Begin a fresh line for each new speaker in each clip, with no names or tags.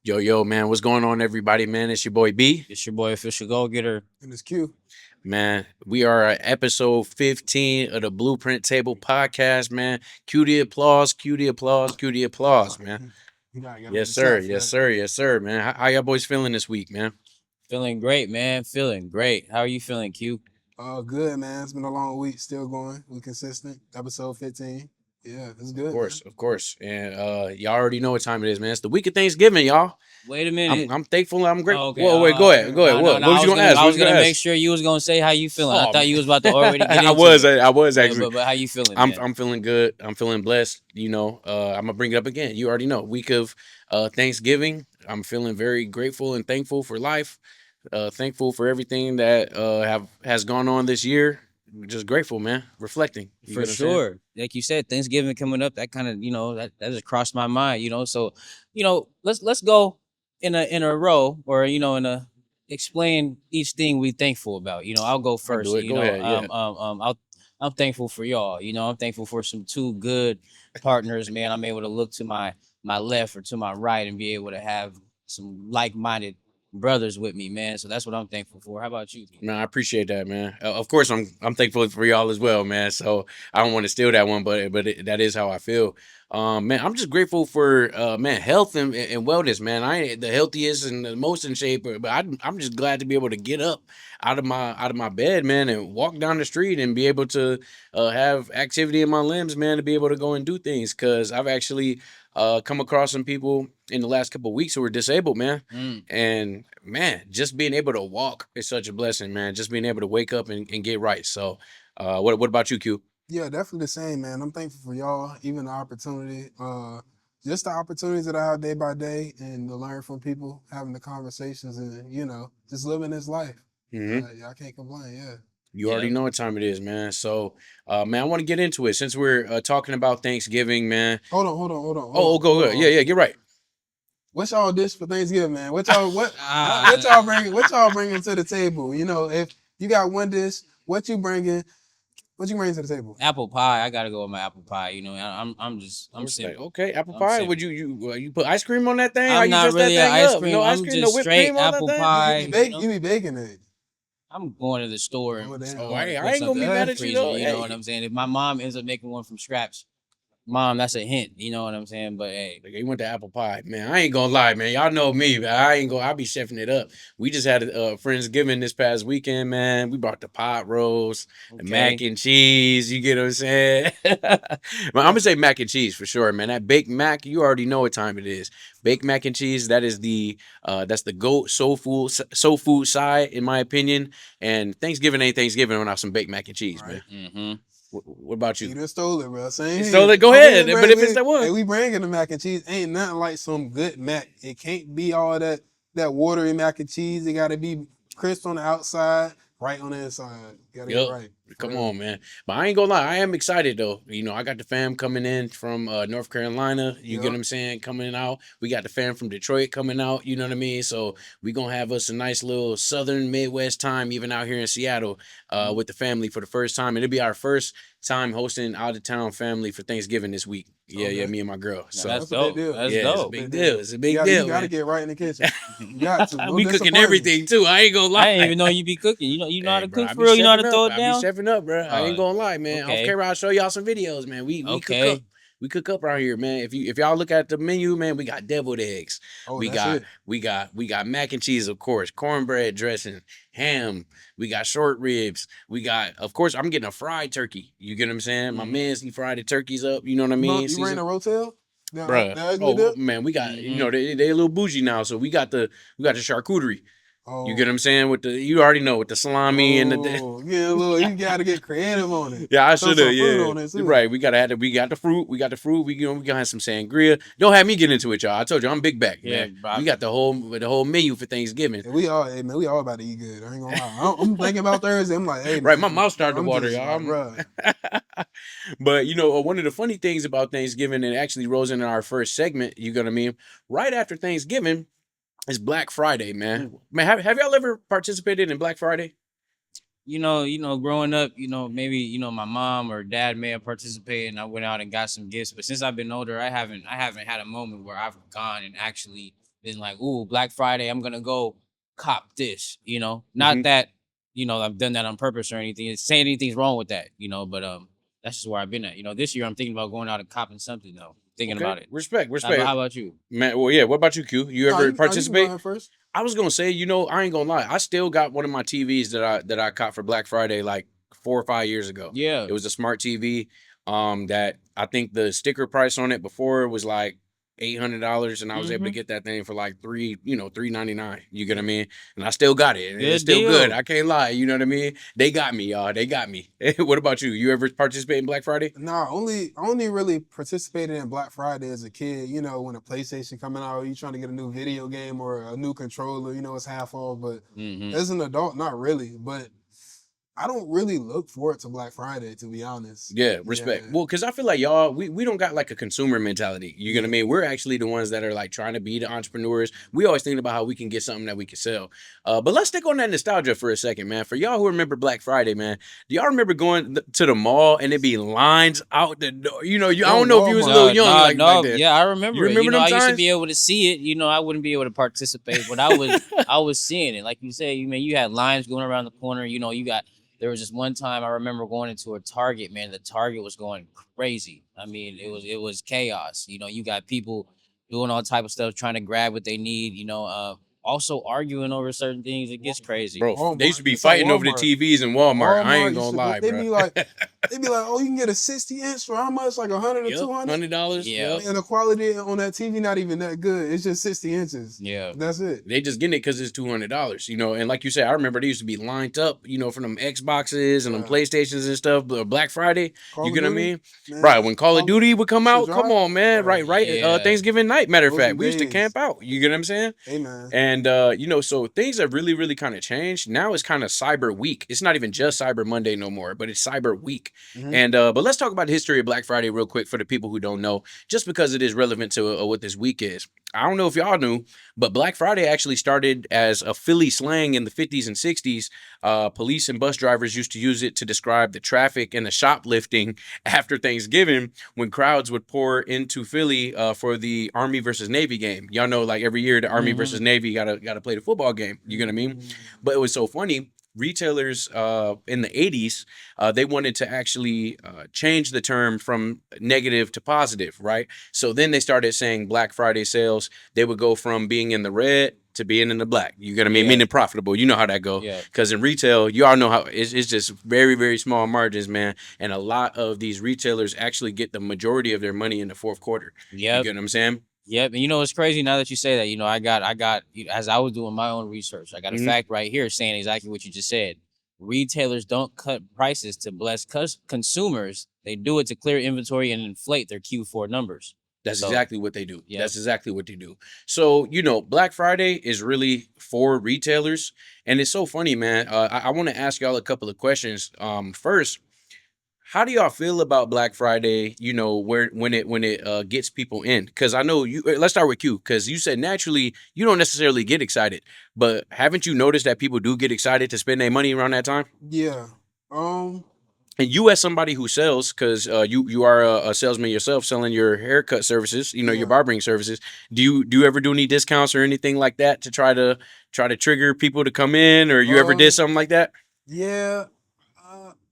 Yo, yo, man, what's going on, everybody, man? It's your boy B.
It's your boy Official Go Getter.
And it's Q.
Man, we are at episode 15 of the Blueprint Table podcast, man. Cue the applause, cue the applause, cue the applause, man.
You gotta
Yes,
make a
sir.
clap for
Yes,
that.
sir. Yes, sir, man. How y'all boys feeling this week, man?
Feeling great, man. Feeling great. How are you feeling, Q?
Good, man. It's been a long week. Still going. We consistent. Episode 15. Yeah, it's good, man.
Of course. And y'all already know what time it is, man. It's the week of Thanksgiving, y'all.
Wait a
I'm
minute.
I'm thankful. I'm great.
Oh, okay.
Whoa, wait, go ahead. Go ahead.
No, no,
What?
no.
What was you gonna ask?
I
What
was
was you
gonna
gonna
make
ask?
sure you was gonna say how you feeling. I
Oh,
thought you was about to already get
I
into
was.
it.
I was
But,
actually.
but how you feeling,
I'm
man?
I'm feeling good. I'm feeling blessed. I'm gonna bring it up again. You already know. Week of Thanksgiving. I'm feeling very grateful and thankful for life. Thankful for everything that have has gone on this year. Just grateful, man. Reflecting. You
For
get what I'm saying?
sure. Like you said, Thanksgiving coming up. That kind of that just crossed my mind. So let's go in a row or in a explain each thing we thankful about. I'll go
I'll do
first.
it. Go ahead. Yeah.
I'm thankful for y'all. I'm thankful for some two good partners, man. I'm able to look to my left or to my right and be able to have some like minded brothers with me, man. So that's what I'm thankful for. How about you?
Man, I appreciate that, man. Of course, I'm thankful for y'all as well, man. So I don't want to steal that one, that is how I feel. Man, I'm just grateful for man health and wellness, man. I ain't the healthiest and the most in shape, but I'm just glad to be able to get up out of my bed, man, and walk down the street and be able to have activity in my limbs, man, to be able to go and do things. Cause I've actually come across some people in the last couple of weeks who are disabled, man.
Mm.
And man, just being able to walk is such a blessing, man. Just being able to wake up and get right. So, what about you, Q?
Yeah, definitely the same, man. I'm thankful for y'all, even the opportunity. Just the opportunities that I have day by day and to learn from people, having the conversations and, just living this life.
Mm-hmm.
Yeah, I can't complain, yeah.
You
Yeah.
already know what time it is, man. So, man, I want to get into it since we're talking about Thanksgiving, man.
Hold on.
Oh, go. Yeah, yeah, get right.
What's y'all dish for Thanksgiving, man? What y'all what
Ah.
what y'all bringing? What y'all bringing to the table? If you got one dish, what you bringing? What you bringing to the table?
Apple pie. I gotta go with my apple pie. I'm
Respect.
simple.
Okay, apple
I'm
pie.
simple.
Would you put ice cream on that thing? How
I'm
you
not
dress that
really an
thing
ice
up?
cream.
No ice
I'm
cream, no
just
whipped
straight
cream on that
apple
thing.
pie.
You be baking it.
I'm going to the store and
Oh damn.
Oh,
going to
I
put
ain't gonna
something
be
in
mad
the
at you
freezer.
though.
You know what
Hey,
I'm saying? If my mom ends up making one from scratch, mom, that's a hint. You know what I'm saying? But hey,
like, he went to apple pie, man. I ain't gonna lie, man. Y'all know me, man. I ain't gonna. I be chefing it up. We just had a Friendsgiving this past weekend, man. We brought the pot roast, the mac
okay.
and cheese. You get what I'm saying? I'm gonna say mac and cheese for sure, man. That baked mac, you already know what time it is. Baked mac and cheese. That's the goat soul food side, in my opinion. And Thanksgiving ain't Thanksgiving without some baked mac and cheese,
Right.
man.
Mm-hmm.
What about you?
You done stole it, bro. Same
So
here.
go ahead, but if it's that
Hey,
one.
we bringing the mac and cheese. Ain't nothing like some good mac. It can't be all that watery mac and cheese. It gotta be crisp on the outside, right on the inside. You gotta get it
Yep.
right. For
Come
real.
on, man. But I ain't gonna lie, I am excited though. I got the fam coming in from North Carolina. You get
Yep.
what I'm saying? Coming out. We got the fam from Detroit coming out. You know what I mean? So we gonna have us a nice little Southern Midwest time, even out here in Seattle, with the family for the first time. And it'll be our first time hosting out of town family for Thanksgiving this week. Yeah, yeah,
Okay.
me and my girl.
Now
So
that's
That's a big
dope.
deal.
That's
yeah, it's a
dope.
big deal. It's a big
You
deal,
gotta
man.
get right in the kitchen. You got to. No
We cooking
disappointing.
everything too. I ain't gonna lie.
I didn't even know you be cooking. You know how
Hey,
to
bro,
cook
I
for
be
real. You know how
stepping
to
up.
throw it
I be
down.
stepping up, bro. I ain't gonna lie, man. Off
Okay.
camera, I'll show y'all some videos, man. We cook up.
Okay.
We cook up around here, man. If y'all look at the menu, man, we got deviled eggs.
Oh,
We
that's
got
it.
we got mac and cheese, of course, cornbread dressing, ham. We got short ribs. We got, of course, I'm getting a fried turkey. You get what I'm saying? My
Mhm.
man's he fried the turkeys up. You know what I mean?
You bring
Season,
the rotel?
bruh.
The ugly
Oh
dip?
man, we got
Mhm.
they a little bougie now, so we got the charcuterie. You get what
Oh.
I'm saying? You already know with the salami and the.
Oh, yeah, look, you gotta get creative on it.
Yeah, I
Throw
should have.
some fruit
Yeah,
on it
you're
too.
right. We got the fruit. We got the fruit. We gonna have some sangria. Don't have me get into it, y'all. I told you I'm big back,
Yeah,
man.
bro.
We got the whole menu for Thanksgiving.
Hey, we all about to eat good. I ain't gonna lie. I'm thinking about Thursday. I'm like, hey
Right, my
man,
mouth started to
I'm
water,
just
y'all.
like, bro.
But one of the funny things about Thanksgiving, and it actually rolls into our first segment. You know what I mean? Right after Thanksgiving is Black Friday, man. Man, have y'all ever participated in Black Friday?
Growing up, maybe, my mom or dad may have participated and I went out and got some gifts. But since I've been older, I haven't had a moment where I've gone and actually been like, ooh, Black Friday, I'm gonna go cop this, you know. Not
Mhm.
that, you know, I've done that on purpose or anything. It's saying anything's wrong with that, you know, but that's just where I've been at. You know, this year I'm thinking about going out and copping something though. Thinking
Okay,
about it.
respect,
How
respect,
about you?
man. Well, yeah. What about you, Q? You
No,
ever
you can go
participate?
ahead first.
I was gonna say, I ain't gonna lie. I still got one of my TVs that I caught for Black Friday like 4 or 5 years ago.
Yeah.
It was a smart TV. That I think the sticker price on it before was like $800, and I was able to
Mm-hmm.
get that thing for like $399. You get what I mean? And I still got it. And it's
Good
still good.
deal.
I can't lie. You know what I mean? They got me, y'all. They got me. What about you? You ever participate in Black Friday?
Nah, only really participated in Black Friday as a kid. You know, when a PlayStation coming out, you trying to get a new video game or a new controller. You know, it's half off. But
Mm-hmm.
as an adult, not really. But I don't really look forward to Black Friday, to be honest.
Yeah, respect.
Yeah.
Well, because I feel like y'all, we don't got like a consumer mentality. You know what I mean? We're actually the ones that are like trying to be the entrepreneurs. We always thinking about how we can get something that we can sell. But let's stick on that nostalgia for a second, man. For y'all who remember Black Friday, man, do y'all remember going to the mall and it be lines out the door? You know, I
Yo,
don't know if you was a
Walmart.
little young like
No,
that.
yeah, I
You
remember it.
remember
You know,
them
I used to
times?
be able to see it. You know, I wouldn't be able to participate, but I was seeing it. Like you said, you had lines going around the corner. You know, there was just one time I remember going into a Target, man. The Target was going crazy. I mean, it was chaos. You know, you got people doing all type of stuff, trying to grab what they need. You know, also arguing over certain things. It gets crazy.
Bro, they used to
Walmart,
be
just like
fighting over the
Walmart.
TVs in Walmart. I
Walmart
ain't
used
gonna
to
lie,
they
bro.
be like, oh, you can get a 60-inch for how much? Like 100 or
Yep,
200?
$100.
Yeah.
Yep.
And the quality on that TV not even that good. It's just 60 inches.
Yeah.
That's it.
They just getting it because it's $200, and like you said, I remember they used to be lined up, for them Xboxes and them
Yeah.
PlayStations and stuff. But Black Friday,
Call
you
of
get what I
Duty,
mean?
man,
Right when Call of
Call
Duty would come
used to
out, come
drop.
on, man,
Oh,
right.
Yeah.
Thanksgiving night, matter of
those were
fact, we used to
days.
camp out. You get what I'm saying?
Hey, man.
And so things have really, really kind of changed. Now it's kind of Cyber Week. It's not even just Cyber Monday no more, but it's Cyber Week.
Mhm.
And but let's talk about the history of Black Friday real quick for the people who don't know, just because it is relevant to what this week is. I don't know if y'all knew, but Black Friday actually started as a Philly slang in the 50s and 60s. Police and bus drivers used to use it to describe the traffic and the shoplifting after Thanksgiving when crowds would pour into Philly for the Army versus Navy game. Y'all know, like every year, the Army versus Navy gotta play the football game. You get what I mean? But it was so funny. Retailers in the 80s, they wanted to actually change the term from negative to positive, right? So then they started saying Black Friday sales. They would go from being in the red to being in the black. You get what I mean?
Yeah.
Meaning profitable. You know how that go.
Yeah.
Because in retail, you all know how it's just very, very small margins, man. And a lot of these retailers actually get the majority of their money in the fourth quarter.
Yep.
You get what I'm saying?
Yep. And you know, it's crazy now that you say that. You know, I got, as I was doing my own research, I got a
Mhm.
fact right here saying exactly what you just said. Retailers don't cut prices to bless consumers. They do it to clear inventory and inflate their Q4 numbers.
That's
So,
exactly what they do.
Yep.
That's exactly what they do. So, Black Friday is really for retailers. And it's so funny, man. I want to ask y'all a couple of questions. First, how do y'all feel about Black Friday? When it gets people in, because I know you. Let's start with you, because you said naturally you don't necessarily get excited, but haven't you noticed that people do get excited to spend their money around that time?
Yeah.
And you, as somebody who sells, because you are a salesman yourself, selling your haircut services, your
Yeah.
barbering services. Do you ever do any discounts or anything like that to try to trigger people to come in, or you ever did something like that?
Yeah.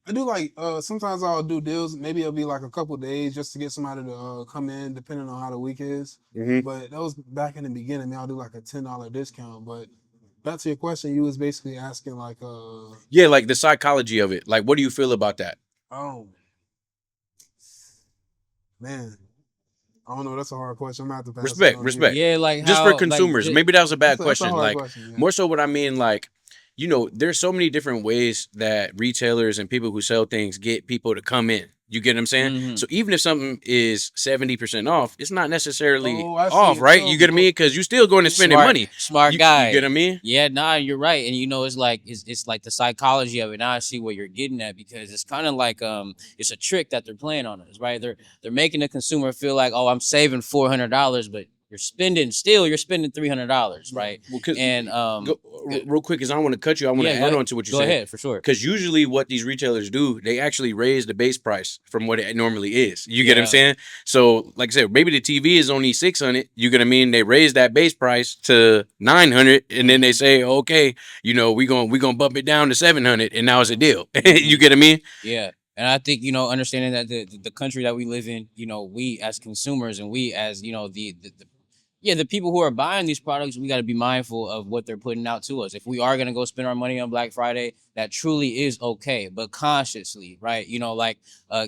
I do like sometimes I'll do deals. Maybe it'll be like a couple days just to get somebody to come in, depending on how the week is.
Mm-hmm.
But that was back in the beginning. I'll do like a $10 discount. But back to your question, you was basically asking like
Yeah, like the psychology of it. Like, what do you feel about that?
oh man, I don't know. That's a hard question. I'm gonna have to pass.
Respect,
it on to you.
respect.
yeah, like
Just
how,
for
like,
consumers.
ju-
Maybe that was a bad
That's a
question.
hard
Like,
question. Yeah.
more so what I mean, like, there's so many different ways that retailers and people who sell things get people to come in. You get what I'm saying?
Mhm.
So even if something is 70% off, it's not necessarily
Oh, I see
off,
it.
right?
So,
You get what I mean? Because you're still going to spend money.
Smart
You
guy.
get what I mean?
Yeah, nah, you're right. And it's like it's like the psychology of it. Now I see what you're getting at, because it's kind of like it's a trick that they're playing on us, right? They're making the consumer feel like, oh, I'm saving $400, but you're spending $300, right?
Well, 'cause
And
real quick, because I don't want to cut you. I want to
yeah,
add on to what you
go
said.
ahead for sure.
Because usually what these retailers do, they actually raise the base price from what it normally is. You get what I'm
Yeah.
saying? So, like I said, maybe the TV is only 600. You get what I mean? They raise that base price to 900, and then they say, okay, you know, we gonna bump it down to 700, and now it's a deal. You get what I mean?
Yeah. And I think, you know, understanding that the country that we live in, you know, we as consumers and we as, you know, the people who are buying these products, we got to be mindful of what they're putting out to us. If we are going to go spend our money on Black Friday, that truly is okay, but consciously, right? You know, like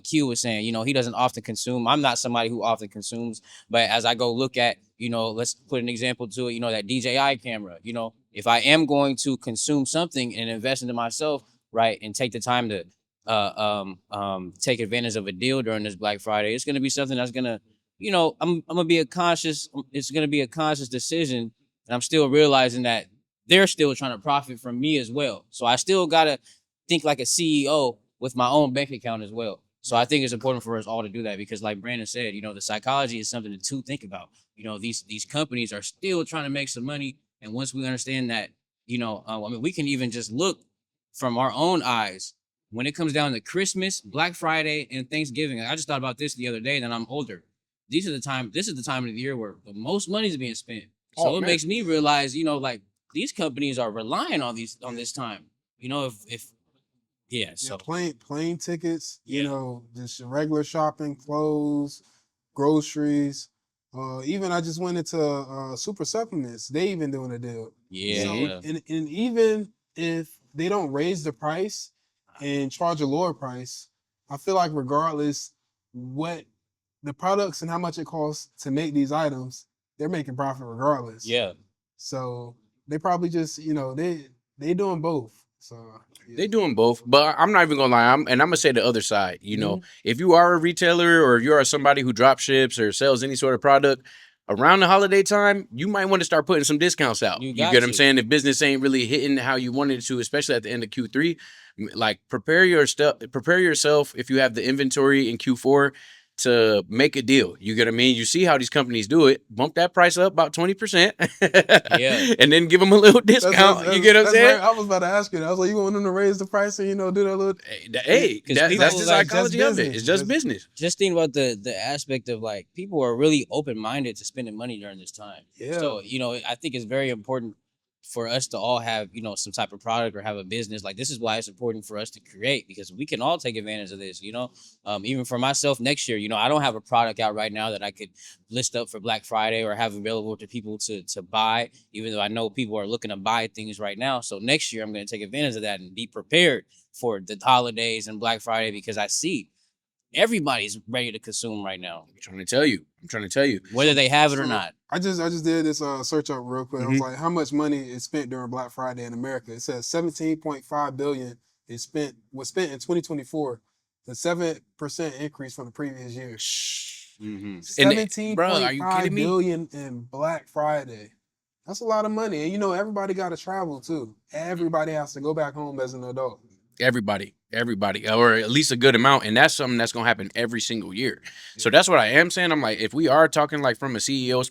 Q was saying, you know, he doesn't often consume. I'm not somebody who often consumes, but as I go look at, you know, let's put an example to it, you know, that DJI camera, you know, if I am going to consume something and invest into myself, right, and take the time to take advantage of a deal during this Black Friday, it's going to be something that's going to, you know, I'm gonna be it's gonna be a conscious decision, and I'm still realizing that they're still trying to profit from me as well. So I still gotta think like a CEO with my own bank account as well. So I think it's important for us all to do that because, like Brandon said, you know, the psychology is something to think about. You know, these companies are still trying to make some money, and once we understand that, you know, I mean, we can even just look from our own eyes when it comes down to Christmas, Black Friday, and Thanksgiving. I just thought about this the other day, that I'm older. This is the time of the year where the most money is being spent. So
Oh,
it
man.
makes me realize, you know, like these companies are relying on this time. You know, if yeah, so
Plane tickets, you
Yeah.
know, just regular shopping, clothes, groceries. Even I just went into Super Supplements. They even doing a deal.
yeah,
So,
yeah.
and even if they don't raise the price and charge a lower price, I feel like regardless what the products and how much it costs to make these items, they're making profit regardless.
Yeah.
So they probably just, you know, they doing both. So yeah.
They doing both, but I'm not even gonna lie. I'm gonna say the other side. You know,
Mm-hmm.
if you are a retailer or if you are somebody who drop ships or sells any sort of product around the holiday time, you might want to start putting some discounts out.
You
You
got
get what I'm
to.
saying? If business ain't really hitting how you wanted it to, especially at the end of Q3, like prepare your stuff, prepare yourself if you have the inventory in Q4 to make a deal. You get what I mean? You see how these companies do it. Bump that price up about 20%.
Yeah.
And then give them a little discount. You get what I'm saying?
Right. I was about to ask you. I was like, you want them to raise the price and, you know, do that little.
Hey,
'Cause
that's
people
the
like
psychology
just
of it.
business.
It's just
Just-
business.
Just think about the aspect of like people are really open minded to spending money during this time.
Yeah.
So, you know, I think it's very important for us to all have, you know, some type of product or have a business. Like this is why it's important for us to create because we can all take advantage of this, you know. Even for myself next year, you know, I don't have a product out right now that I could list up for Black Friday or have available to people to buy, even though I know people are looking to buy things right now. So next year I'm going to take advantage of that and be prepared for the holidays and Black Friday because I see everybody's ready to consume right now,
I'm trying to tell you. I'm trying to tell you.
whether they have it or
So,
not.
I just did this search up real quick. I was
Mhm.
like, how much money is spent during Black Friday in America? It says 17.5 billion was spent in 2024, a 7% increase from the previous year.
Mm-hmm.
17.5 billion in Black Friday. That's a lot of money. And you know, everybody got to travel too. Everybody has to go back home as an adult.
Everybody, or at least a good amount, and that's something that's gonna happen every single year. So that's what I am saying. I'm like, if we are talking like from a CEO's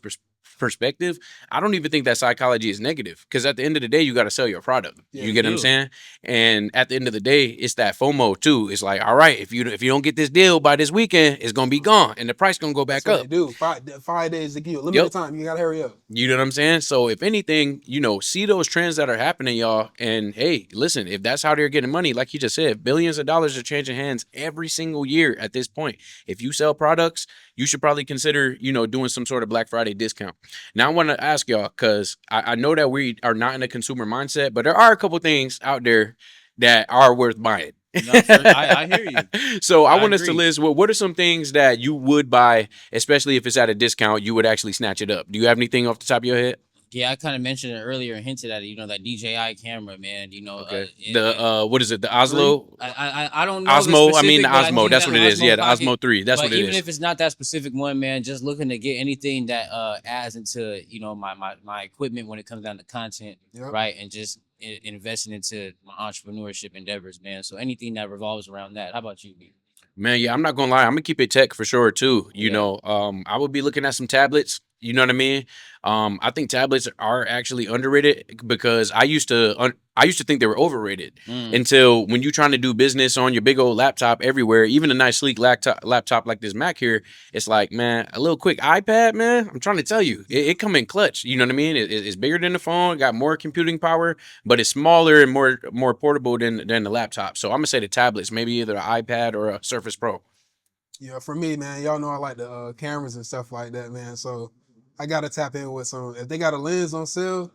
perspective, I don't even think that psychology is negative because at the end of the day, you got to sell your product.
Yeah,
you get
you
what I'm
do.
saying? And at the end of the day, it's that FOMO too. It's like, all right, if you don't get this deal by this weekend, it's gonna be gone, and the price gonna go back
That's what
up.
they do. 5 days to give you a limited
Yep.
time. You got to hurry up.
You know what I'm saying? So if anything, you know, see those trends that are happening, y'all. And hey, listen, if that's how they're getting money, like you just said, billions of dollars are changing hands every single year at this point. If you sell products, you should probably consider, you know, doing some sort of Black Friday discount. Now I want to ask y'all, because I know that we are not in a consumer mindset, but there are a couple things out there that are worth buying.
No, I hear you.
So I
I
want us to
agree.
list, well, what are some things that you would buy, especially if it's at a discount, you would actually snatch it up? Do you have anything off the top of your head?
Yeah, I kind of mentioned it earlier and hinted at it. You know, that DJI camera, man. You know,
What is it? The Oslo?
I don't know
Osmo.
the
I mean
specific,
the
but I
Osmo.
think
That's
that
what it is.
Osmo
Yeah, the
Pocket.
Osmo 3. That's
But
what it
even
is.
if it's not that specific one, man, just looking to get anything that adds into, you know, my equipment when it comes down to content,
Yep.
right? And just investing into my entrepreneurship endeavors, man. So anything that revolves around that. How about you, B?
Man, yeah, I'm not gonna lie. I'm gonna keep it tech for sure too. You
Yeah.
know, I would be looking at some tablets. You know what I mean? I think tablets are actually underrated because I used to think they were overrated
Mm.
until when you're trying to do business on your big old laptop everywhere, even a nice sleek laptop like this Mac here, it's like, man, a little quick iPad, man. I'm trying to tell you, it come in clutch. You know what I mean? It's bigger than the phone, got more computing power, but it's smaller and more portable than the laptop. So I'm gonna say the tablets, maybe either an iPad or a Surface Pro.
Yeah, for me, man, y'all know I like the cameras and stuff like that, man. So I gotta tap in with some. If they got a lens on sale,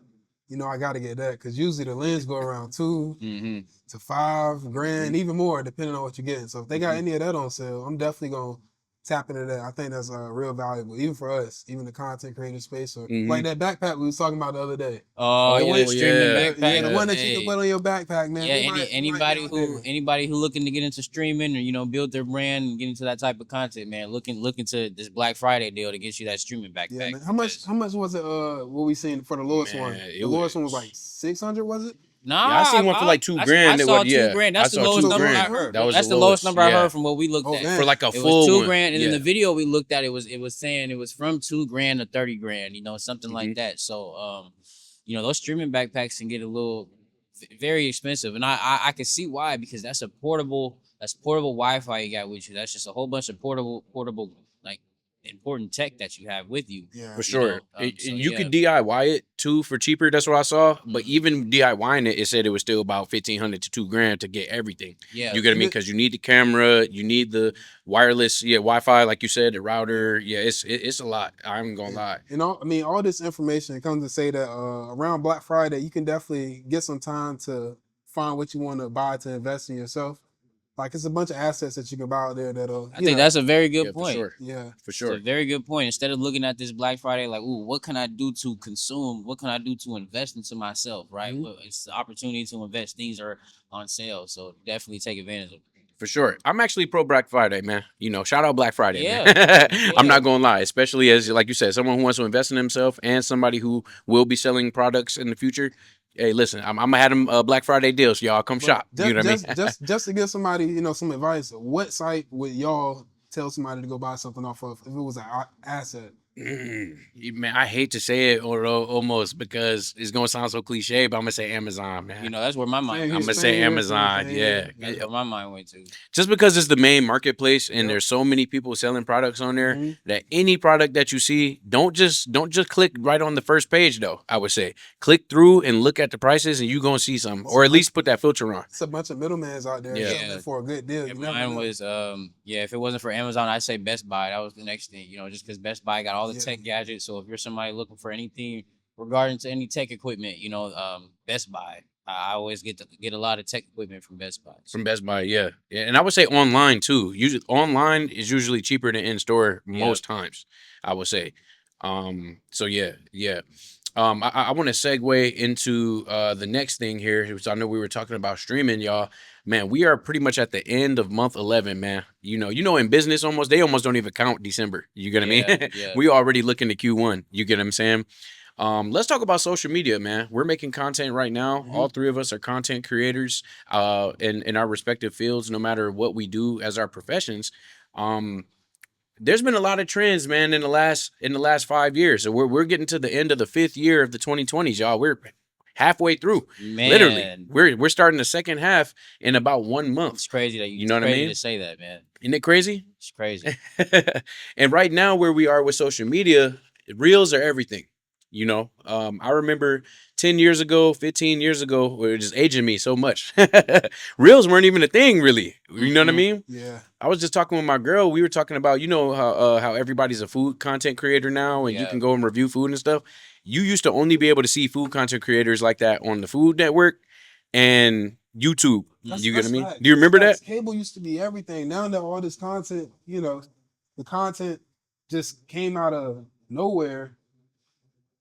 you know I gotta get that because usually the lens go around
Mm-hmm.
to $5 grand, even more depending on what you're getting. So if they got any of that on sale, I'm definitely gonna tap into that. I think that's real valuable, even for us, even the content creator space, or
Mhm.
like that backpack we was talking about the other day.
Oh,
Oh,
yeah, the streaming
yeah.
backpack.
The
Yeah.
one that you can
Hey,
put on your backpack, man.
yeah,
We might be
anybody
out
who
there.
anybody who looking to get into streaming or build their brand and get into that type of content, man, looking to this Black Friday deal to get you that streaming
Yeah,
backpack.
man. How much was it? What we seen for the lowest one?
Man,
The lowest one was like 600, was it?
Yeah, I
Nah,
seen one for like two
I
grand. That
saw
what?
two
Yeah,
grand.
I
That's the
saw
lowest
two
number I
grand.
heard.
That was
That's
the
the lowest
lowest.
number I
Yeah,
heard from what we looked
Oh,
at.
man.
for like a
It was
full
2 grand, and in
Yeah.
the video we looked at, it was saying it was from 2 grand to 30 grand, something like
Mhm.
that. So, those streaming backpacks can get a little very expensive, and I can see why, because that's portable Wi-Fi you got with you. That's just a whole bunch of portable like important tech that you have with you.
Yeah.
For sure.
So
You
yeah.
could DIY it too for cheaper. That's what I saw. But
Mhm.
even DIYing it, it said it was still about 1,500 to 2 grand to get everything.
Yeah.
You get what I mean?
Even-
Because you need the camera, you need the wireless, Wi-Fi, like you said, the router. Yeah, it's a lot. I'm gonna lie.
And all this information comes to say that around Black Friday, you can definitely get some time to find what you want to buy to invest in yourself. Like it's a bunch of assets that you can buy out there that'll,
I think that's a very good
Yeah, for
point.
sure.
yeah.
For
It's
sure.
a very good point. Instead of looking at this Black Friday like, ooh, what can I do to consume? What can I do to invest into myself? Right?
Mhm.
Well, it's the opportunity to invest. Things are on sale, so definitely take advantage of it.
For sure. I'm actually pro Black Friday, man. Shout out Black Friday,
Yeah.
man. I'm
Yeah.
not gonna lie, especially as like you said, someone who wants to invest in himself and somebody who will be selling products in the future. Hey, listen, I'm gonna have them Black Friday deals, y'all. Come
But
shop.
Just,
You know what I mean?
just to give somebody, some advice, what site would y'all tell somebody to go buy something off of if it was an asset?
Man, I hate to say it or almost because it's gonna sound so cliche, but I'm gonna say Amazon, man.
That's where my mind.
Same
I'm
here,
gonna
same
say
here,
Amazon,
same
yeah.
here.
That's where my mind went to.
Just because it's the main marketplace and
Yep.
there's so many people selling products on there
Mhm.
that any product that you see, don't just click right on the first page though. I would say click through and look at the prices and you gonna see some, or at least put that filter on.
It's a bunch of middlemans out there
Yeah.
selling it for a good deal.
Yeah,
You never
mine
know.
was if it wasn't for Amazon, I'd say Best Buy. That was the next thing, just because Best Buy got all the
Yeah.
tech gadgets. So if you're somebody looking for anything regarding to any tech equipment, Best Buy. I always get a lot of tech equipment from Best Buy.
From Best Buy, yeah, and I would say online too. Usually, online is usually cheaper than in store most times. I would say. So yeah. I want to segue into the next thing here, which I know we were talking about streaming, y'all. Man, we are pretty much at the end of month 11, man. In business, they almost don't even count December. You get what I mean?
Yeah.
We already looking to Q1. You get what I'm saying? Let's talk about social media, man. We're making content right now.
Mhm.
All three of us are content creators in our respective fields, no matter what we do as our professions. There's been a lot of trends, man, in the last 5 years. So we're getting to the end of the 5th year of the 2020s, y'all. We're halfway through.
Man,
Literally. We're starting the second half in about 1 month.
it's crazy that
You know what I
crazy
mean?
to say that, man.
Isn't it crazy?
It's crazy.
And right now, where we are with social media, reels are everything. I remember 10 years ago, 15 years ago, where it just aging me so much. Reels weren't even a thing, really. You know what I
Mhm.
mean?
Yeah.
I was just talking with my girl. We were talking about, how everybody's a food content creator now, and you
Yeah.
can go and review food and stuff. You used to only be able to see food content creators like that on the Food Network and YouTube. You get what I mean?
facts.
Do you remember
That's
that?
facts. Cable used to be everything. Now that all this content, the content just came out of nowhere.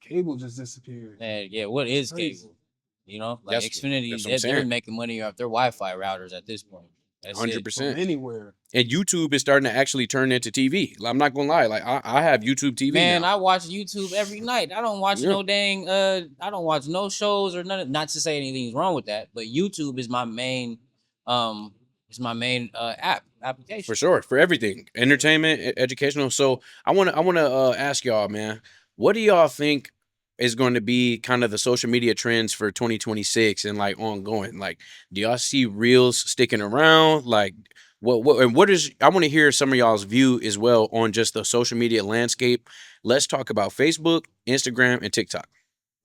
Cable just disappeared.
Man, yeah, what is
Crazy.
cable? Like
That's
Xfinity,
what I'm
they're
saying.
making money off their Wi-Fi routers at this point. That's it.
100%.
From anywhere.
And YouTube is starting to actually turn into TV. I'm not gonna lie. Like I have YouTube TV
Man,
now.
I watch YouTube every night. I don't watch
Yeah.
no dang I don't watch no shows or nothing. Not to say anything's wrong with that, but YouTube is my main application.
For sure, for everything, entertainment, educational. So I want to ask y'all, man. What do y'all think is going to be kind of the social media trends for 2026 and like ongoing? Like, do y'all see reels sticking around? Like, what is? I want to hear some of y'all's view as well on just the social media landscape. Let's talk about Facebook, Instagram, and TikTok.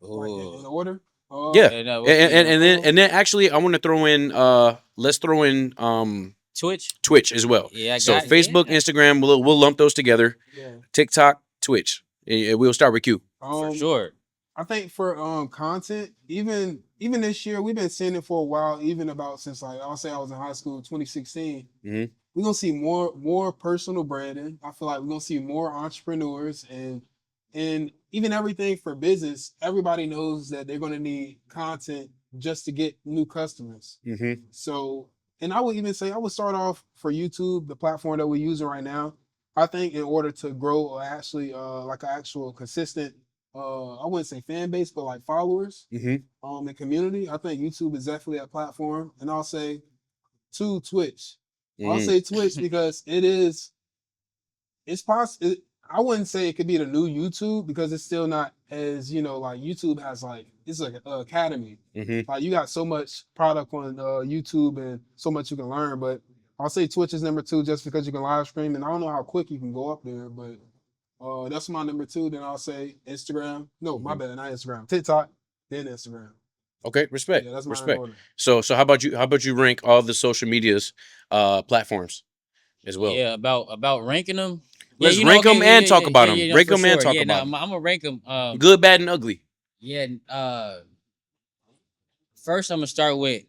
Like in
Ooh.
order.
Yeah,
And
Um,
and then actually, I want to throw in. Let's throw in
Twitch.
Twitch as well.
Yeah, I
So
got
Facebook,
yeah
Instagram, we'll lump those together.
yeah.
TikTok, Twitch. We'll start with Q.
for
Um,
sure.
I think for content, even this year, we've been seeing it for a while. Even about since like I'll say I was in high school, 2016.
Hmm.
We're gonna see more personal branding. I feel like we're gonna see more entrepreneurs and even everything for business. Everybody knows that they're gonna need content just to get new customers.
Hmm.
So, and I would even say I would start off for YouTube, the platform that we're using right now. I think in order to grow or actually like an actual consistent I wouldn't say fan base, but like followers
Hmm.
and community, I think YouTube is definitely a platform. And I'll say to Twitch. I'll
Mm.
say Twitch because it's possible. I wouldn't say it could be the new YouTube because it's still not as like YouTube has like it's like an academy.
Hmm.
Like you got so much product on YouTube and so much you can learn. But I'll say Twitch is number two just because you can live stream and I don't know how quick you can go up there, but that's my number two. Then I'll say Instagram. No, my
Hmm.
bad, not Instagram. TikTok, then Instagram.
Okay, respect,
Yeah, that's mine in
respect.
order.
So how about you? How about you rank all the social medias, platforms as well?
Yeah, about ranking them. Yeah,
Let's rank
okay,
them and talk about them.
no,
Rank
for
them and
sure.
talk
Yeah, now
about
I'm
them.
gonna rank them.
Good, bad, and ugly.
Yeah. First I'm gonna start with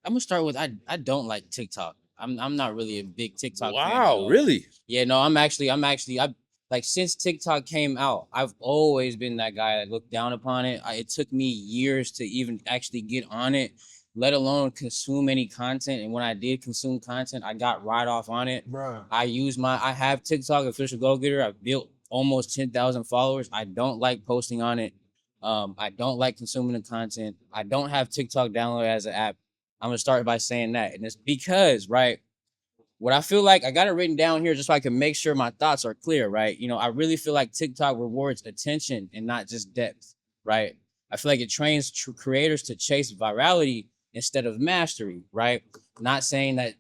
I don't like TikTok. I'm not really a big TikTok fan at
Wow,
all.
really?
Yeah, no, I like since TikTok came out, I've always been that guy that looked down upon it. It took me years to even actually get on it, let alone consume any content. And when I did consume content, I got right off on it.
Bruh.
I have TikTok official go getter. I've built almost 10,000 followers. I don't like posting on it. I don't like consuming the content. I don't have TikTok downloaded as an app. I'm gonna start by saying that, and it's because right, what I feel like I got it written down here just so I can make sure my thoughts are clear, right? I really feel like TikTok rewards attention and not just depth, right? I feel like it trains creators to chase virality instead of mastery, right? Not saying that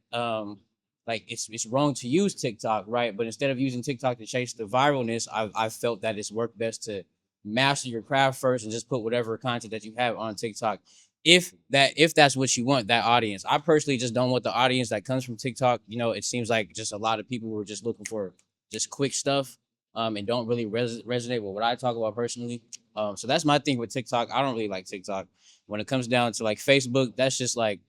like it's wrong to use TikTok, right? But instead of using TikTok to chase the viralness, I've felt that it's worked best to master your craft first and just put whatever content that you have on TikTok if that's what you want, that audience. I personally just don't want the audience that comes from TikTok. It seems like just a lot of people who are just looking for just quick stuff and don't really resonate with what I talk about personally. So that's my thing with TikTok. I don't really like TikTok. When it comes down to like Facebook, that's just like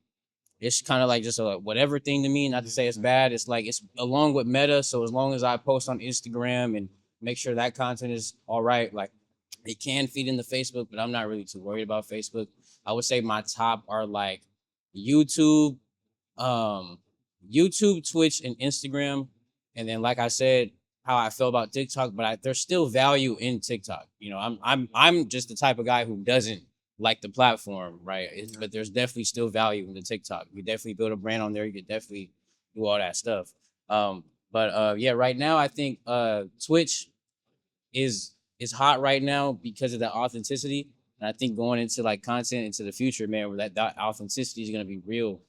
it's kind of like just a whatever thing to me. Not to say it's bad. It's like it's along with Meta. So as long as I post on Instagram and make sure that content is all right, like it can feed into Facebook, but I'm not really too worried about Facebook. I would say my top are like YouTube, um, YouTube, Twitch, and Instagram. And then, like I said, how I feel about TikTok, but there's still value in TikTok. I'm just the type of guy who doesn't like the platform, right? But there's definitely still value in the TikTok. You definitely build a brand on there. You could definitely do all that stuff. But yeah, right now I think Twitch is hot right now because of the authenticity. And I think going into like content into the future, man, where that authenticity is gonna be real.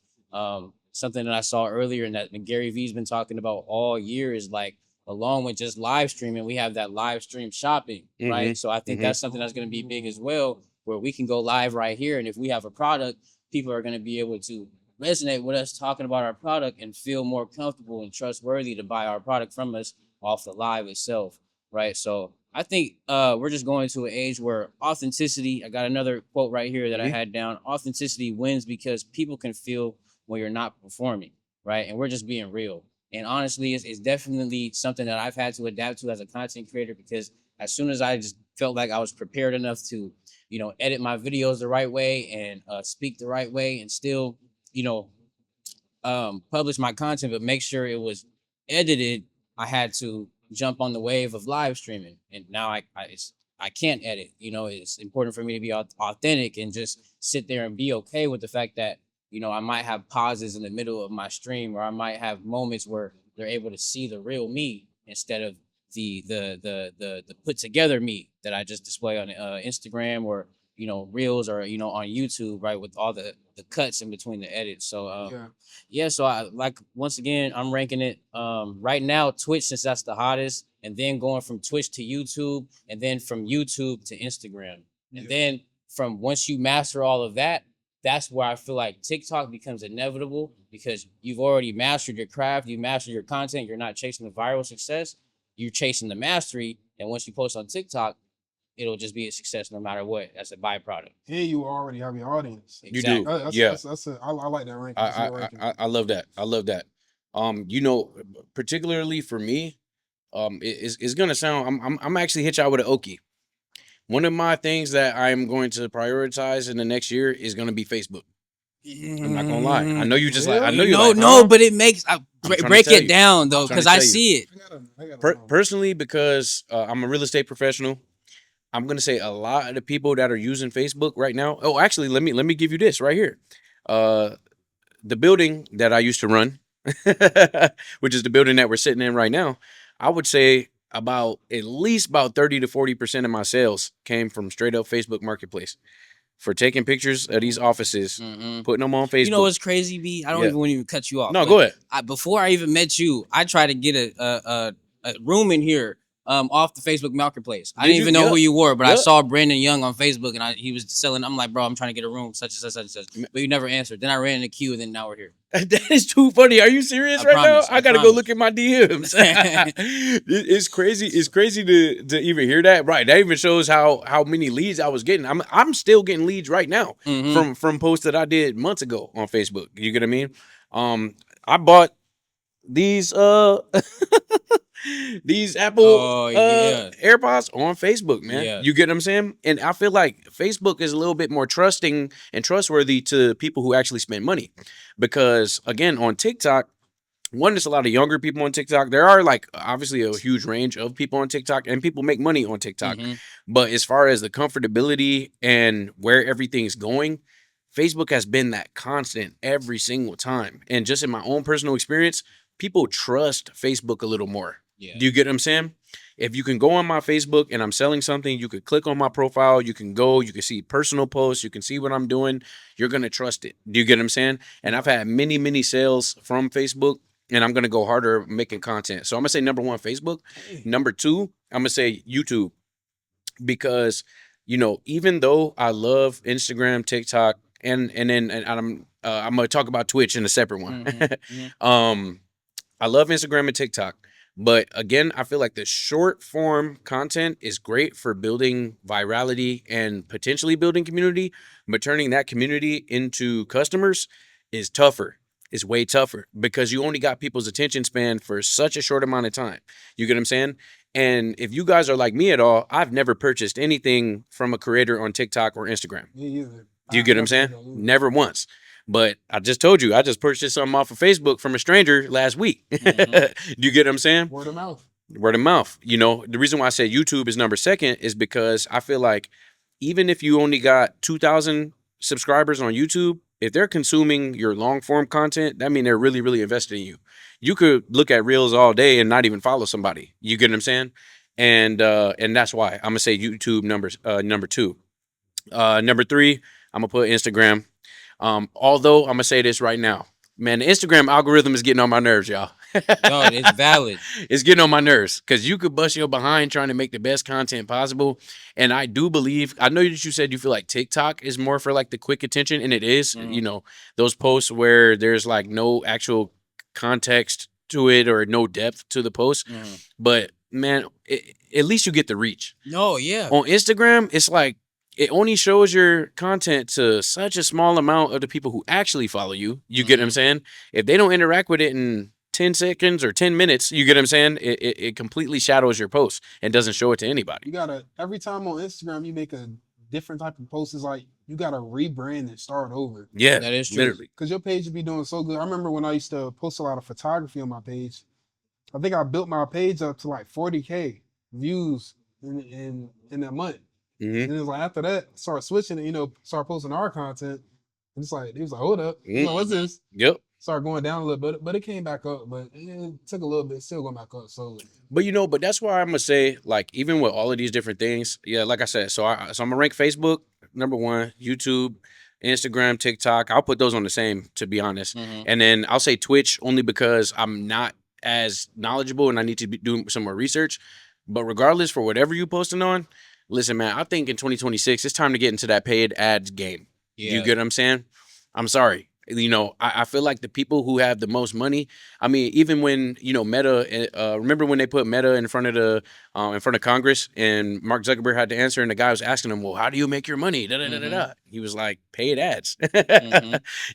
Something that I saw earlier and that Gary Vee's been talking about all year is like along with just live streaming, we have that live stream shopping,
Hmm.
right? So I think
Hmm.
that's something that's gonna be big as well, where we can go live right here. And if we have a product, people are gonna be able to resonate with us talking about our product and feel more comfortable and trustworthy to buy our product from us off the live itself, right? So I think we're just going to an age where authenticity. I got another quote right here that I
Hmm.
had down. Authenticity wins because people can feel when you're not performing, right? And we're just being real. And honestly, it's definitely something that I've had to adapt to as a content creator because as soon as I just felt like I was prepared enough to, edit my videos the right way and speak the right way and still, you know, publish my content, but make sure it was edited, I had to jump on the wave of live streaming. And now I can't edit. It's important for me to be authentic and just sit there and be okay with the fact that I might have pauses in the middle of my stream, or I might have moments where they're able to see the real me instead of the put together me that I just display on Instagram or Reels or on YouTube, right, with all the cuts in between the edits. So
Yeah.
yeah, so I like once again I'm ranking it right now Twitch since that's the hottest, and then going from Twitch to YouTube, and then from YouTube to Instagram, and
Yeah.
then from once you master all of that, that's where I feel like TikTok becomes inevitable because you've already mastered your craft, you mastered your content, you're not chasing the viral success, you're chasing the mastery, and once you post on TikTok, it'll just be a success no matter what. That's a byproduct.
And you already have your audience.
You do.
Exactly.
Yeah.
I like that ranking. That's a good ranking.
I love that. I love that. Particularly for me, it's gonna sound. I'm actually hit y'all with an okie. One of my things that I'm going to prioritize in the next year is gonna be Facebook. I'm not gonna lie. I know you just like. I know
Really?
you're
No,
like,
no,
huh?
but it makes
trying to
break
tell
it
you.
down though,
trying to
because I
tell you.
see it.
I gotta know.
Personally, because I'm a real estate professional, I'm gonna say a lot of the people that are using Facebook right now. Oh, actually, let me give you this right here. The building that I used to run, which is the building that we're sitting in right now, I would say at least about 30 to 40% of my sales came from straight up Facebook Marketplace for taking pictures of these offices,
Mhm.
putting them on Facebook.
You know what's crazy, B? I don't
Yeah.
even want to even cut you off.
No,
but
go ahead.
Before I even met you, I tried to get a room in here off the Facebook Marketplace. I
Did
didn't
you?
even know who
Yup.
you were, but I
Yup.
saw Brandon Young on Facebook, and he was selling. I'm like, bro, I'm trying to get a room, such and such, such and such. But you never answered. Then I ran in the queue, and then now we're here.
That is too funny. Are you serious
I
right
promise,
now?
I
I gotta go
promise.
look at my DMs. It's crazy. It's crazy to even hear that. Right. That even shows how many leads I was getting. I'm still getting leads right now
Mhm.
from posts that I did months ago on Facebook. You get what I mean? I bought these these Apple
Oh, yeah.
AirPods on Facebook, man.
Yeah.
You get what I'm saying? And I feel like Facebook is a little bit more trusting and trustworthy to people who actually spend money. Because again, on TikTok, one, there's a lot of younger people on TikTok. There are like obviously a huge range of people on TikTok, and people make money on TikTok.
Mhm.
But as far as the comfortability and where everything's going, Facebook has been that constant every single time. And just in my own personal experience, people trust Facebook a little more.
Yeah.
Do you get what I'm saying? If you can go on my Facebook and I'm selling something, you could click on my profile, you can see personal posts, you can see what I'm doing, you're going to trust it. Do you get what I'm saying? And I've had many, many sales from Facebook, and I'm going to go harder making content. So I'm going to say number 1, Facebook. Number 2, I'm going to say YouTube, because, even though I love Instagram, TikTok, and I'm going to talk about Twitch in a separate one.
Mhm. Mhm.
I love Instagram and TikTok. But again, I feel like the short form content is great for building virality and potentially building community, but turning that community into customers is tougher. It's way tougher because you only got people's attention span for such a short amount of time. You get what I'm saying? And if you guys are like me at all, I've never purchased anything from a creator on TikTok or Instagram.
Me either.
Do you get what I'm saying? Never once. But I just told you, I just purchased something off of Facebook from a stranger last week.
Mhm.
Do you get what I'm saying?
Word of mouth.
Word of mouth. The reason why I said YouTube is number 2 is because I feel like even if you only got 2,000 subscribers on YouTube, if they're consuming your long form content, that means they're really, really invested in you. You could look at Reels all day and not even follow somebody. You get what I'm saying? And that's why I'm gonna say YouTube number 2. Number 3, I'm gonna put Instagram. Although I'm gonna say this right now, man, the Instagram algorithm is getting on my nerves, y'all.
No, it's valid.
It's getting on my nerves because you could bust your behind trying to make the best content possible. And I do believe, I know that you said you feel like TikTok is more for like the quick attention, and it is.
Mhm.
Those posts where there's like no actual context to it or no depth to the post.
Mhm.
But man, at least you get the reach.
No, yeah.
On Instagram, it's like it only shows your content to such a small amount of the people who actually follow you. You get what I'm saying? If they don't interact with it in 10 seconds or 10 minutes, you get what I'm saying? It completely shadows your post and doesn't show it to anybody.
You gotta, every time on Instagram you make a different type of post, it's like you gotta rebrand and start over.
Yeah,
That is true.
literally.
Because your page would be doing so good. I remember when I used to post a lot of photography on my page. I think I built my page up to like 40K views in a month.
hmm
And it was like after that, start switching and start posting our content. And it's like, he was like, hold up.
Mhm.
What's this?
Yep.
started going down a little bit, but it came back up. But it took a little bit, still going back up slowly.
But but that's why I'm gonna say, like, even with all of these different things, yeah, like I said, so I'm gonna rank Facebook #1, YouTube, Instagram, TikTok. I'll put those on the same, to be honest. And then I'll say Twitch only because I'm not as knowledgeable and I need to be doing some more research. But regardless, for whatever you posting on, listen, man, I think in 2026 it's time to get into that paid ads game. You
Yeah.
get what I'm saying? I'm sorry. I feel like the people who have the most money. I mean, even when Meta. Remember when they put Meta in front of Congress, and Mark Zuckerberg had to answer, and the guy was asking him, "Well, how do you make your money?" Da, da, da, da, da. He was like, "Paid ads."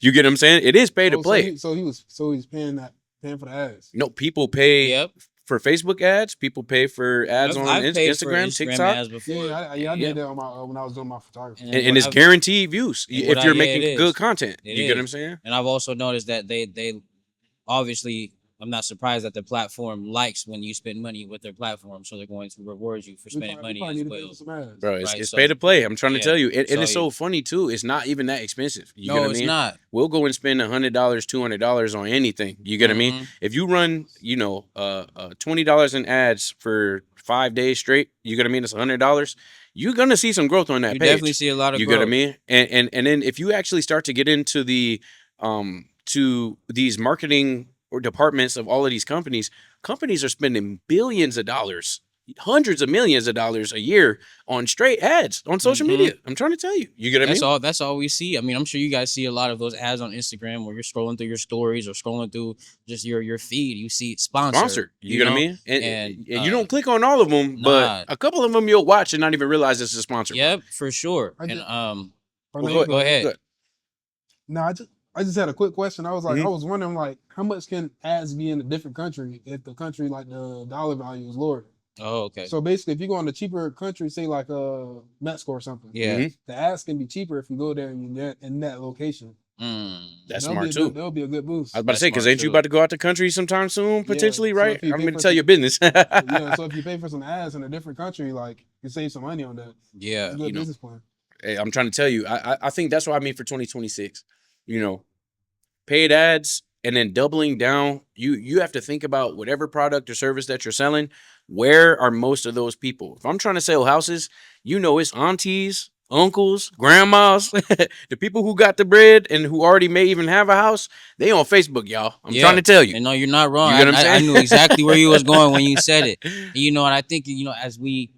You get what I'm saying? It is pay to play.
So he was paying for the ads.
No, people pay
Yep.
for Facebook ads. People pay for ads on
I've paid for
Instagram, TikTok.
ads before.
Yeah, I
Yeah.
did that on my when I was doing my photography.
And it's guaranteed views
and what
if you're
it
making
is.
good content.
It
You get what I'm
is.
saying?
And I've also noticed that they obviously, I'm not surprised that the platform likes when you spend money with their platform, so they're going to reward you for spending money as well.
Bro,
Right,
it's
so-
pay to play. I'm trying to
yeah,
tell you. And
so
it's so funny, too. It's not even that expensive. You get
No,
what I
it's
mean?
not.
We'll go and spend $100, $200 on anything. You get what I mean?
Mhm.
If you run, $20 in ads for 5 days straight, you get what I mean? It's $100. You're gonna see some growth on that
You
page.
definitely see a lot of
You
growth.
get what I mean? And then if you actually start to get into the to these marketing or departments of all of these companies are spending billions of dollars, hundreds of millions of dollars a year on straight ads on social media. I'm trying to tell you. You get what I mean?
That's all we see. I mean, I'm sure you guys see a lot of those ads on Instagram where you're scrolling through your stories or scrolling through just your feed. You see sponsored.
You get what I
know?
mean? And
And,
you don't click on all of them,
nah.
but a couple of them you'll watch and not even realize it's a sponsor.
Yep, for sure.
I
And
just-
Well,
go ahead.
Good.
No, I just had a quick question. I was like,
Mhm.
I was wondering, like, how much can ads be in a different country if the country, like, the dollar value is lower?
Oh, okay.
So basically, if you go in a cheaper country, say like Mexico or something,
Yeah.
Mhm.
the ads can be cheaper if you go there and you're in that location.
That's
That'll
smart
be
too.
That'll be a good boost.
I was about to
That's
say, because
smart,
ain't you
too.
about to go out the country sometime soon, potentially,
so
right?
if you
I'm
pay
going to
for
tell
some-
your business.
Yeah, so if you pay for some ads in a different country, like you save some money on that.
Yeah.
It's a good business plan.
Hey, I'm trying to tell you, I think that's what I mean for 2026. Paid ads and then doubling down. You have to think about whatever product or service that you're selling. Where are most of those people? If I'm trying to sell houses, it's aunties, uncles, grandmas, the people who got the bread and who already may even have a house. They on Facebook, y'all. I'm
Yeah.
trying to tell you.
And no, you're not wrong.
You get what I'm
I
saying?
knew exactly where you was going when you said it. And, and I think, as we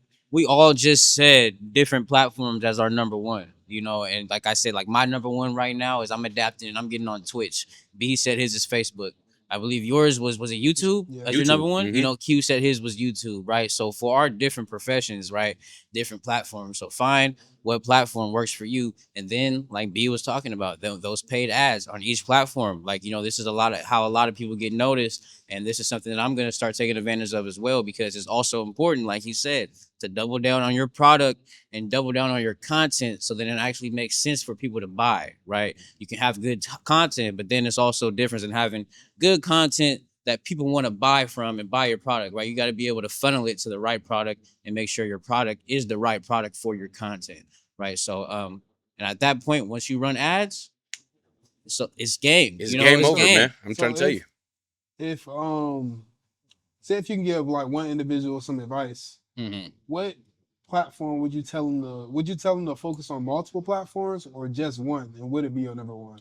all just said different platforms as our number one, and like I said, like my number one right now is I'm adapting and I'm getting on Twitch. B said his is Facebook. I believe yours was it YouTube?
Yeah.
That's your number
YouTube,
one?
mhm.
Q said his was YouTube, right? So for our different professions, right? Different platforms. So find what platform works for you. And then like B was talking about those paid ads on each platform. Like, this is how a lot of people get noticed. And this is something that I'm going to start taking advantage of as well, because it's also important, like he said, to double down on your product and double down on your content so that it actually makes sense for people to buy, right? You can have good content, but then it's also different than having good content that people want to buy from and buy your product, right? You got to be able to funnel it to the right product and make sure your product is the right product for your content, right? So, and at that point, once you run ads, so it's game.
It's game over, man. I'm
So
trying to tell you.
If say if you can give like one individual some advice,
Mm-hmm.
what platform would you tell them to focus on multiple platforms or just one? And would it be your number one?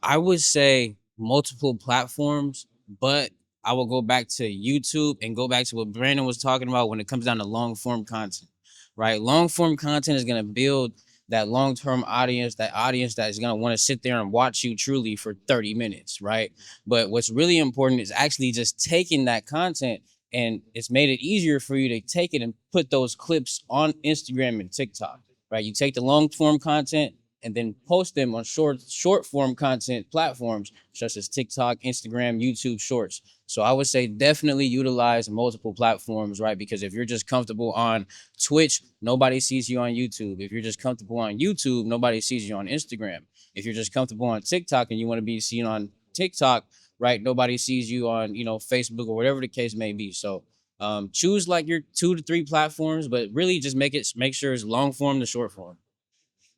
I would say multiple platforms, but I will go back to YouTube and go back to what Brandon was talking about when it comes down to long form content, right? Long form content is going to build that long-term audience that is going to want to sit there and watch you truly for 30 minutes, right? But what's really important is actually just taking that content, and it's made it easier for you to take it and put those clips on Instagram and TikTok, right? You take the long-form content and then post them on short form content platforms such as TikTok, Instagram, YouTube Shorts. So I would say definitely utilize multiple platforms, right? Because if you're just comfortable on Twitch, nobody sees you on YouTube. If you're just comfortable on YouTube, nobody sees you on Instagram. If you're just comfortable on TikTok and you want to be seen on TikTok, right, nobody sees you on, Facebook or whatever the case may be. So choose like your 2 to 3 platforms, but really just make sure it's long form to short form.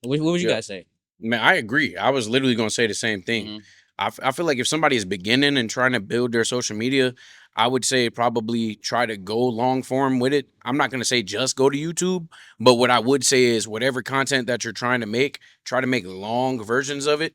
What would you
Yeah.
guys say?
Man, I agree. I was literally going to say the same thing.
Mhm.
I feel like if somebody is beginning and trying to build their social media, I would say probably try to go long form with it. I'm not going to say just go to YouTube, but what I would say is whatever content that you're trying to make, try to make long versions of it.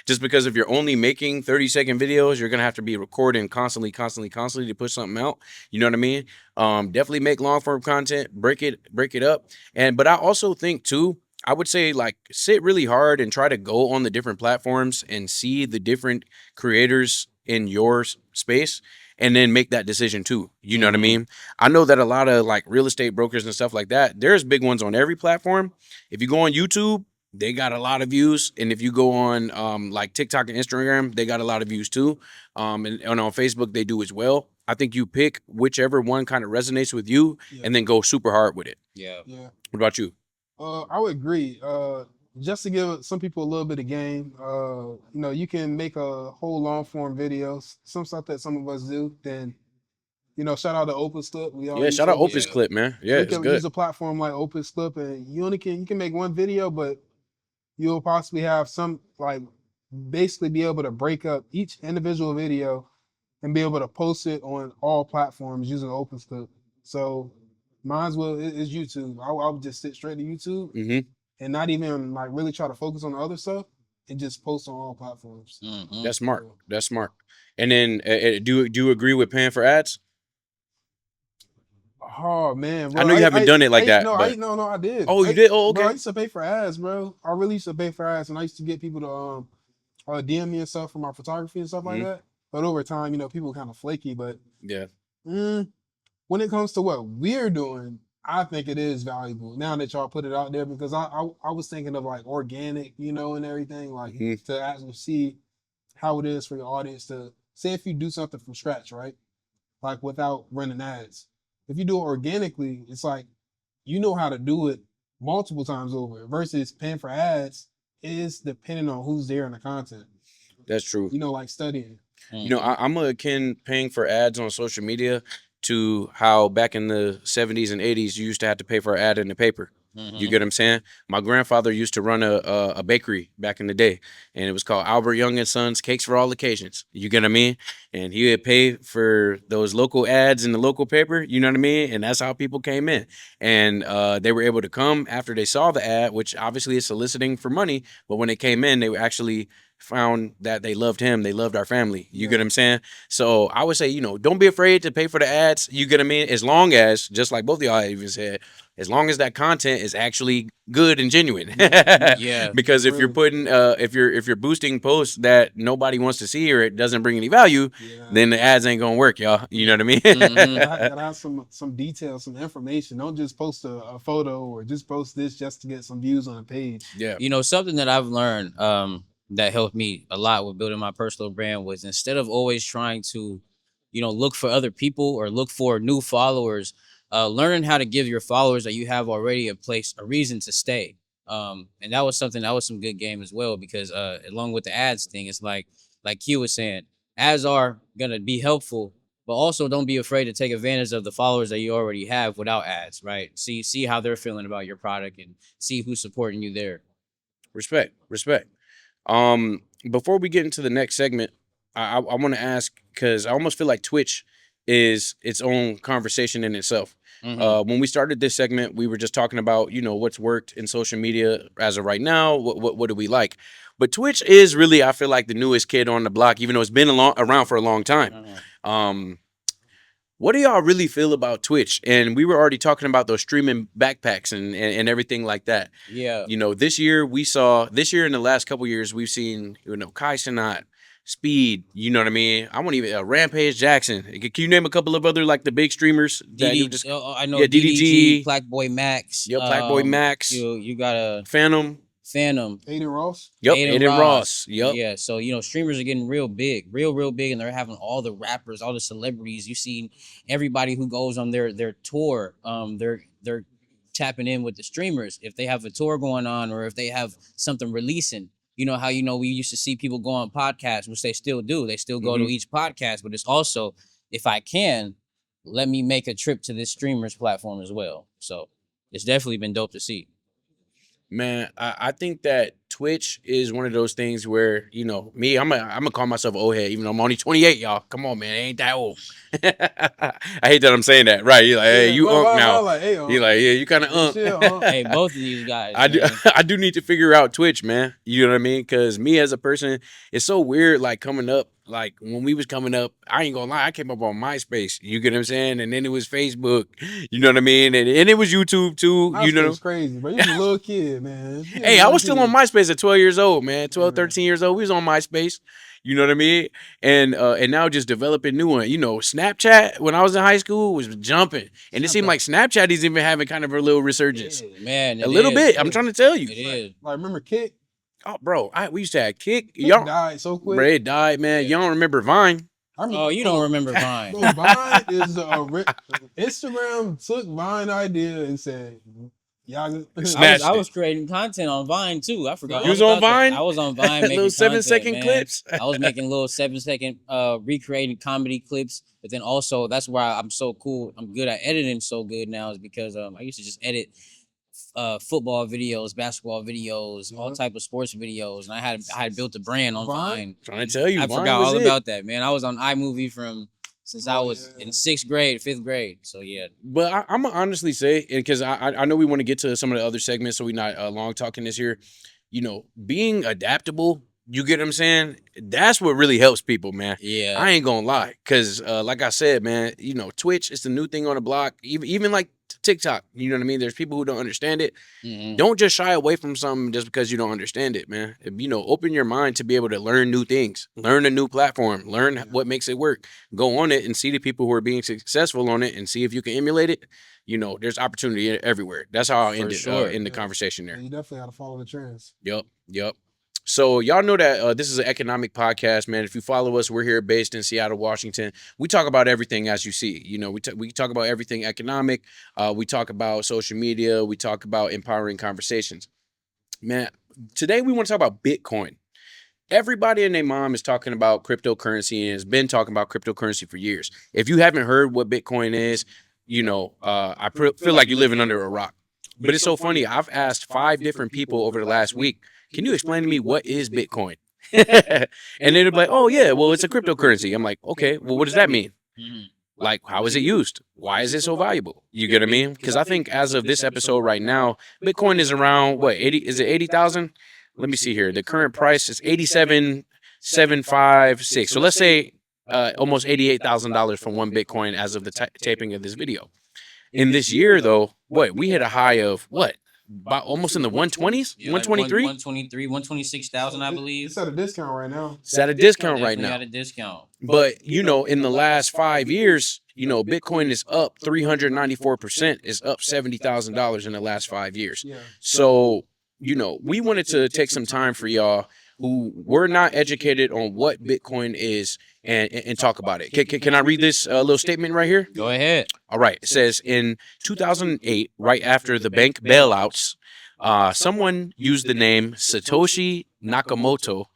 Just because if you're only making 30-second videos, you're going to have to be recording constantly to push something out. You know what I mean? Definitely make long form content, break it up. But I also think too, I would say like sit really hard and try to go on the different platforms and see the different creators in your space and then make that decision too. You know what I mean? I know that a lot of like real estate brokers and stuff like that, there's big ones on every platform. If you go on YouTube, they got a lot of views. And if you go on like TikTok and Instagram, they got a lot of views too. And on Facebook, they do as well. I think you pick whichever one kind of resonates with you
Yeah.
and then go super hard with it.
Yeah.
Yeah.
What about you?
I would agree. Just to give some people a little bit of game, you can make a whole long form videos, some stuff that some of us do. Then, shout out to Opus Clip. We all
Yeah,
use
shout out
Opus
Opus
Yeah.
Clip, man. Yeah,
So you
it's
can
good.
use a platform like Opus Clip, and you can make one video, but you'll possibly have some like basically be able to break up each individual video and be able to post it on all platforms using Opus Clip. So mine's well is YouTube. I would just sit straight to YouTube
hmm
and not even like really try to focus on the other stuff and just post on all platforms.
Mhm.
That's smart.
So,
That's smart. And then do you agree with paying for ads?
oh man,
I
bro,
know you haven't done it like that,
no,
but
no, I did.
oh, you did? Oh,
Bro, I
okay.
used to pay for ads, bro. I really used to pay for ads, and I used to get people to DM me and stuff for my photography and stuff like
Mhm.
that. But over time, people kind of flaky. But
Yeah.
mm, when it comes to what we're doing, I think it is valuable now that y'all put it out there because I was thinking of like organic, and everything like
Mhm.
to actually see how it is for your audience to say if you do something from scratch, right? Like without running ads. If you do it organically, it's like you know how to do it multiple times over versus paying for ads is depending on who's there in the content.
That's true.
Like studying.
You know,
Mhm.
I'm akin paying for ads on social media to how back in the 70s and 80s you used to have to pay for an ad in the paper. You
Mhm.
get what I'm saying? My grandfather used to run a bakery back in the day, and it was called Albert Young and Sons Cakes for All Occasions. You get what I mean? And he would pay for those local ads in the local paper. You know what I mean? And that's how people came in, and they were able to come after they saw the ad, which obviously is soliciting for money. But when they came in, they were actually found that they loved him, they loved our family. You get
Yeah.
what I'm saying? So I would say, don't be afraid to pay for the ads. You get what I mean? As long as, just like both of y'all even said, as long as that content is actually good and genuine.
Yeah.
Because if you're
Really.
putting if you're boosting posts that nobody wants to see or it doesn't bring any value,
Yeah.
then the ads ain't gonna work, y'all. You know what I mean?
Mhm.
Gotta have some details, some information. Don't just post a photo or just post this just to get some views on a page.
Yeah.
Something that I've learned that helped me a lot with building my personal brand was instead of always trying to, look for other people or look for new followers, learning how to give your followers that you have already a reason to stay. And that was some good game as well because along with the ads thing, it's like Q was saying, ads are gonna be helpful, but also don't be afraid to take advantage of the followers that you already have without ads, right? See how they're feeling about your product and see who's supporting you there.
Respect. Before we get into the next segment, I want to ask because I almost feel like Twitch is its own conversation in itself.
Mhm.
When we started this segment, we were just talking about what's worked in social media as of right now. What do we like? But Twitch is really, I feel like, the newest kid on the block, even though it's been around for a long time.
Mhm.
Um, what do y'all really feel about Twitch? And we were already talking about those streaming backpacks and everything like that.
Yeah.
This year in the last couple years, we've seen, Kai Cenat, Speed, you know what I mean? I want even Rampage Jackson. Can you name a couple of other like the big streamers that you just
I know
yeah,
DDG,
DDG,
Blackboy Max.
yep, Blackboy Max,
You got a
Phantom,
Phantom,
Aiden Ross.
yep,
Aiden
Aiden
Ross.
Ross, yep.
Yeah, so streamers are getting real big, real big, and they're having all the rappers, all the celebrities. You've seen everybody who goes on their tour. They're tapping in with the streamers if they have a tour going on or if they have something releasing. You know how we used to see people go on podcasts, which they still do. They still go to
Mhm.
each podcast, but it's also if I can, let me make a trip to this streamers platform as well. So it's definitely been dope to see.
Man, I think that Twitch is one of those things where, you know, me, I'm gonna call myself old head, even though I'm only 28, y'all. Come on, man, I ain't that old. I hate that I'm saying that. Right? You're like, hey,
Yeah,
you
why
now.
like, hey,
You're like, yeah, you kind of
chill,
Hey, both of these guys,
I do,
man.
I do need to figure out Twitch, man. You know what I mean? Because me as a person, it's so weird. Like coming up, like when we was coming up, I ain't gonna lie, I came up on MySpace. You get what I'm saying? And then it was Facebook. You know what I mean? And it was YouTube too. You know?
MySpace crazy, bro. You was a little kid, man. You
Hey, I was still on MySpace at 12 years old, man. 12,
Yeah.
13 years old. We was on MySpace. You know what I mean? And now just developing new one. You know, Snapchat when I was in high school was jumping. And it seemed like Snapchat is even having kind of a little resurgence.
Man,
A little bit. I'm
yeah.
trying to tell you.
It is.
Like, remember Kick?
Oh, bro, we used to have Kick.
Kick
Y'all,
died so quick.
bro, it died, man. Y'all don't remember Vine?
Oh, you don't remember Vine.
Bro, Vine is Instagram took Vine idea and said, y'all.
Snatched
I
it.
was creating content on Vine too. I forgot.
You was
all
on
about that.
Vine?
I was on Vine making
Little 7
content,
second
man.
clips.
I was making little 7-second recreating comedy clips, but then also that's why I'm so cool. I'm good at editing so good now is because I used to just edit football videos, basketball videos, all type of sports videos, and I had built a brand on Vine.
Trying to tell you,
I
Vine
forgot
was
all
it.
about that, man. I was on iMovie since I was in 6th grade, 5th grade. So yeah.
But I'm gonna honestly say, because I know we want to get to some of the other segments, so we're not long talking this here. You know, being adaptable, you get what I'm saying? That's what really helps people, man.
Yeah.
I ain't gonna lie, because like I said, man, you know, Twitch is the new thing on the block. Even like TikTok, you know what I mean? There's people who don't understand it.
Mhm.
Don't just shy away from something just because you don't understand it, man. You know, open your mind to be able to learn new things, learn a new platform, learn what makes it work. Go on it and see the people who are being successful on it and see if you can emulate it. You know, there's opportunity everywhere. That's how I
For
end it
sure.
in the conversation there.
You definitely got to follow the trends.
Yep. So y'all know that this is an economic podcast, man. If you follow us, we're here based in Seattle, Washington. We talk about everything as you see. You know, we talk about everything economic. We talk about social media. We talk about empowering conversations. Man, today we want to talk about Bitcoin. Everybody and their mom is talking about cryptocurrency and has been talking about cryptocurrency for years. If you haven't heard what Bitcoin is, you know, I feel like you're living under a rock. But it's so funny. I've asked 5 different people over the last week, can you explain to me what is Bitcoin? And they're like, oh, yeah, well, it's a cryptocurrency. I'm like, okay, well, what does that mean?
Mhm.
Like, how is it used? Why is it so valuable? You get what I mean? Because I think as of this episode right now, Bitcoin is around, what, 80? Is it 80,000? Let me see here. The current price is 87,756. So let's say almost $88,000 for one Bitcoin as of the taping of this video. In this year, though, what, we hit a high of what? About almost in the 120s?
Yeah, like
123?
123, 126,000, I believe.
It's at a discount right now.
It's at a discount right
Definitely
now.
at a discount.
But, you know, in the last 5 years, you know, Bitcoin is up 394%. It's up $70,000 in the last 5 years.
Yeah.
So, you know, we wanted to take some time for y'all who were not educated on what Bitcoin is and talk about it. Can I read this little statement right here?
Go ahead.
All right. It says in 2008, right after the bank bailouts, someone used the name Satoshi Nakamoto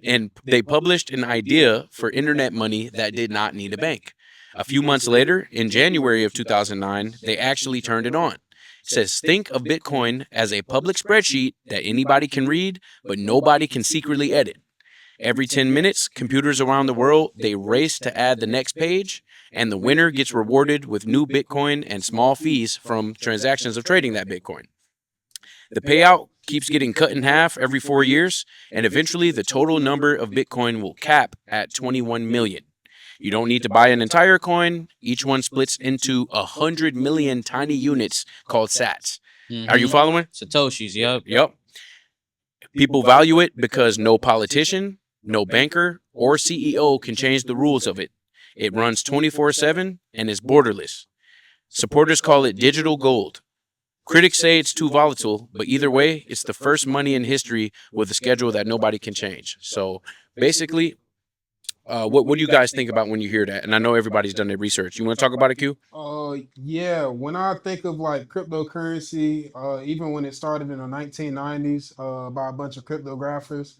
and they published an idea for internet money that did not need a bank. A few months later, in January of 2009, they actually turned it on. It says, think of Bitcoin as a public spreadsheet that anybody can read, but nobody can secretly edit. Every 10 minutes, computers around the world, they race to add the next page, and the winner gets rewarded with new Bitcoin and small fees from transactions of trading that Bitcoin. The payout keeps getting cut in half every 4 years, and eventually the total number of Bitcoin will cap at 21 million. You don't need to buy an entire coin. Each one splits into 100 million tiny units called sats. Are you
Mhm.
following?
Satoshis? Yep.
Yep. People value it because no politician, no banker, or CEO can change the rules of it. It runs 24/7 and is borderless. Supporters call it digital gold. Critics say it's too volatile, but either way, it's the first money in history with a schedule that nobody can change. So basically, what do you guys think about when you hear that? And I know everybody's done their research. You want to talk about it, Q?
Yeah. When I think of like cryptocurrency, even when it started in the 1990s, by a bunch of cryptographers,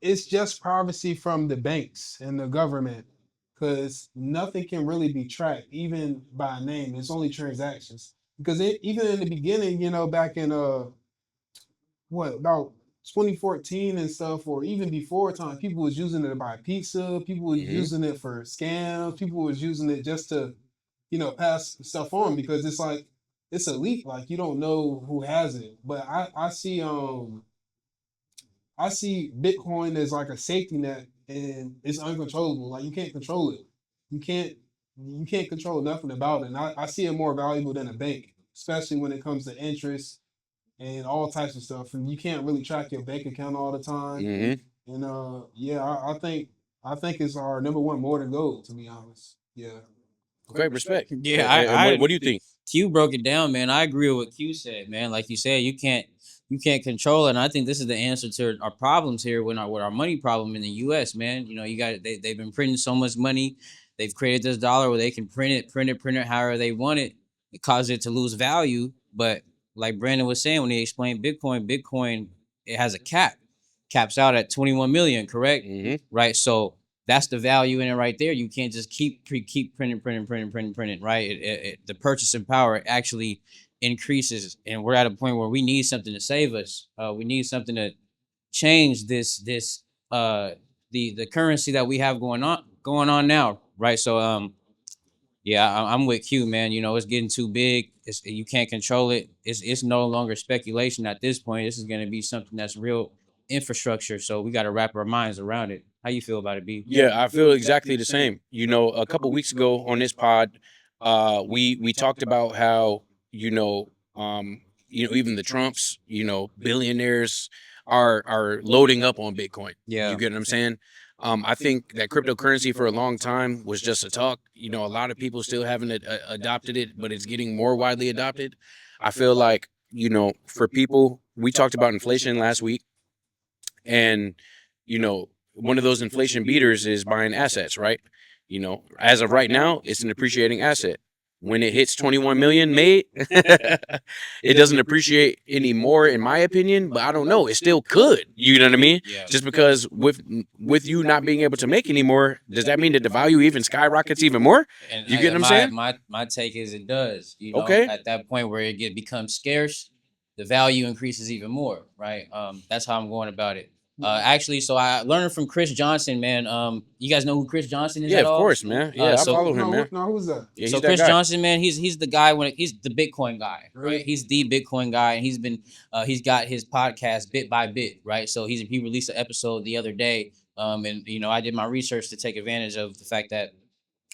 it's just privacy from the banks and the government, because nothing can really be tracked, even by name. It's only transactions. Because even in the beginning, back in what about 2014 and stuff, or even before time, people was using it to buy pizza. People was
Mhm.
using it for scams. People was using it just to, pass stuff on because it's like it's a leak. Like you don't know who has it. But I see Bitcoin as like a safety net, and it's uncontrollable. Like you can't control it. You can't you can't control nothing about it. And I see it more valuable than a bank, especially when it comes to interest and all types of stuff. And you can't really track your bank account all the time.
Mhm.
And yeah, I think it's our number one more to go, to be honest. Yeah.
Okay, respect.
Yeah,
And what do you think?
Q broke it down, man. I agree with what Q said, man. Like you said, you can't control it. And I think this is the answer to our problems here with our money problem in the US, man. You know, they've been printing so much money. They've created this dollar where they can print it however they want it. It causes it to lose value. But like Brandon was saying when he explained Bitcoin, it has a cap. Caps out at 21 million, correct?
Mhm.
Right. So that's the value in it right there. You can't just keep printing, right? The purchasing power actually increases, and we're at a point where we need something to save us. We need something to change the currency that we have going on now, right? So yeah, I'm with Q, man. You know, it's getting too big. You can't control it. It's no longer speculation at this point. This is going to be something that's real infrastructure. So we got to wrap our minds around it. How you feel about it, B?
Yeah, I feel exactly the same. You know, a couple weeks ago on this pod, we talked about how even the Trumps, billionaires are loading up on Bitcoin. You
Yeah.
get what I'm saying? I think that cryptocurrency for a long time was just a talk. You know, a lot of people still haven't adopted it, but it's getting more widely adopted. I feel like for people, we talked about inflation last week, and one of those inflation beaters is buying assets, right? As of right now, it's an appreciating asset. When it hits 21 million made, it doesn't appreciate anymore, in my opinion. But I don't know; it still could. You know what I mean?
Yeah.
Just because with you not being able to make anymore, does that mean that the value even skyrockets even more?
And
You get what I'm saying?
my take is it does. You know,
Okay.
at that point where becomes scarce, the value increases even more, right? That's how I'm going about it. Actually, so I learned from Chris Johnson, man. You guys know who Chris Johnson is
Yeah,
at
of
all?
course, man. Yeah, I
So
follow him, man.
No, who's that?
Yeah,
so
he's that
Chris
guy.
Johnson, man, he's the guy he's the Bitcoin guy, right?
Really?
He's the Bitcoin guy, and he's got his podcast Bit by Bit, right? So he released an episode the other day, and I did my research to take advantage of the fact that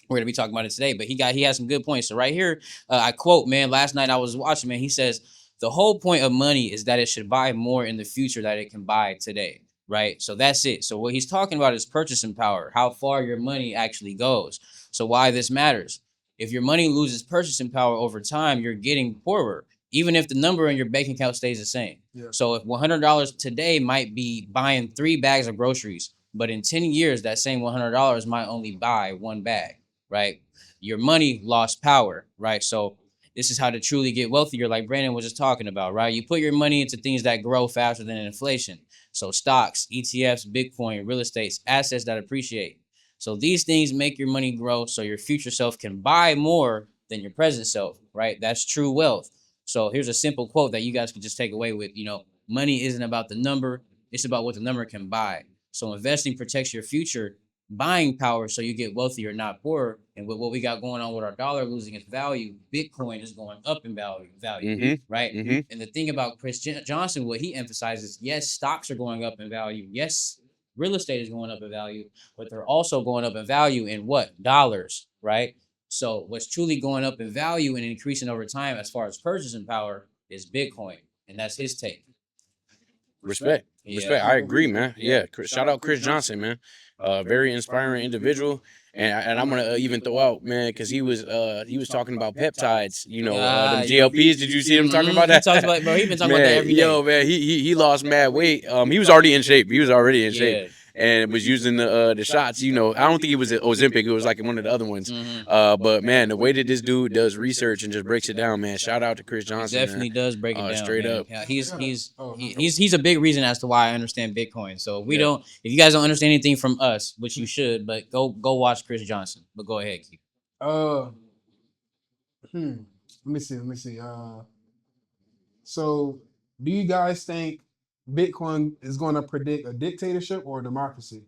we're gonna be talking about it today. But he has some good points. So right here, I quote, man. Last night I was watching, man. He says the whole point of money is that it should buy more in the future that it can buy today. Right. So that's it. So what he's talking about is purchasing power, how far your money actually goes. So why this matters. If your money loses purchasing power over time, you're getting poorer, even if the number in your bank account stays the same.
Yeah.
So if $100 today might be buying 3 bags of groceries, but in 10 years, that same $100 might only buy 1 bag, right? Your money lost power, right? So this is how to truly get wealthier, like Brandon was just talking about, right? You put your money into things that grow faster than inflation. So stocks, ETFs, Bitcoin, real estate, assets that appreciate. So these things make your money grow so your future self can buy more than your present self, right? That's true wealth. So here's a simple quote that you guys can just take away with, money isn't about the number, it's about what the number can buy. So investing protects your future buying power so you get wealthier, not poorer. And with what we got going on with our dollar losing its value, Bitcoin is going up in value, right?
Mhm.
And the thing about Chris Johnson, what he emphasizes, yes, stocks are going up in value. Yes, real estate is going up in value, but they're also going up in value in what? Dollars, right? So what's truly going up in value and increasing over time as far as purchasing power is Bitcoin. And that's his take.
Respect.
Yeah.
Respect. I agree, man. Yeah. Shout out Chris Johnson, man. Very inspiring individual. And I'm gonna even throw out, man, because he was talking about peptides, them GLPs. Did you see him talking about that?
He talks about, bro. He been talking about that
Man,
every day.
yo, man, he lost mad weight. He was already in shape. He was already in shape.
Yeah.
And was using the shots. I don't think it was Ozempic. It was like one of the other ones. But man, the way that this dude does research and just breaks it down, man. Shout out to Chris Johnson.
He definitely does break it down
straight
man.
up.
Yeah, he's a big reason as to why I understand Bitcoin. So if you guys don't understand anything from us, which you should, but go watch Chris Johnson. But go ahead, Keith.
Let me see. So do you guys think Bitcoin is going to predict a dictatorship or a democracy?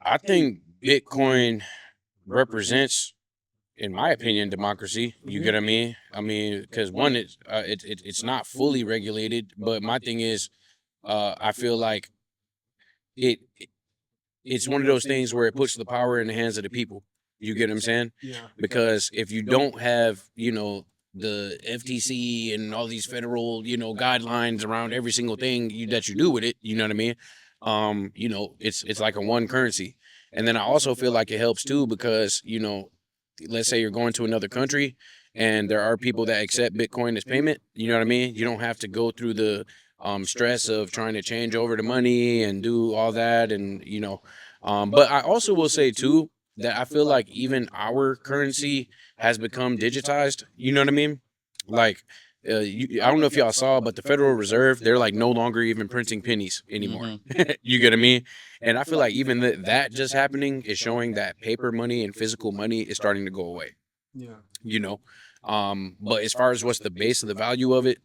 I think Bitcoin represents, in my opinion, democracy. You get what I mean? I mean, because one, it's not fully regulated, but my thing is, I feel like it it's one of those things where it puts the power in the hands of the people. You get what I'm saying?
Yeah.
Because if you don't have, the FTC and all these federal, guidelines around every single thing that you do with it, you know what I mean? It's like a one currency. And then I also feel like it helps too because, let's say you're going to another country and there are people that accept Bitcoin as payment, you know what I mean? You don't have to go through the stress of trying to change over the money and do all that and, but I also will say too that I feel like even our currency has become digitized. You know what I mean? Like, I don't know if y'all saw, but the Federal Reserve, they're like no longer even printing pennies anymore. You get what I mean? And I feel like even that just happening is showing that paper money and physical money is starting to go away.
Yeah.
You know, but as far as what's the base of the value of it,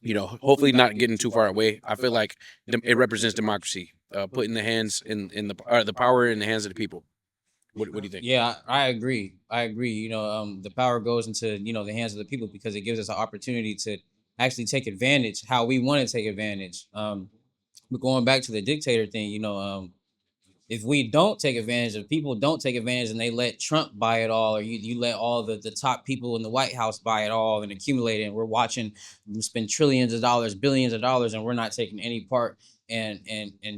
hopefully not getting too far away. I feel like it represents democracy, putting the power in the hands of the people. What do you think?
Yeah, I agree. I agree. The power goes into, the hands of the people because it gives us an opportunity to actually take advantage how we want to take advantage. But going back to the dictator thing, if we don't take advantage of people, don't take advantage and they let Trump buy it all, or you let all the top people in the White House buy it all and accumulate it, and we're watching them spend trillions of dollars, billions of dollars, and we're not taking any part and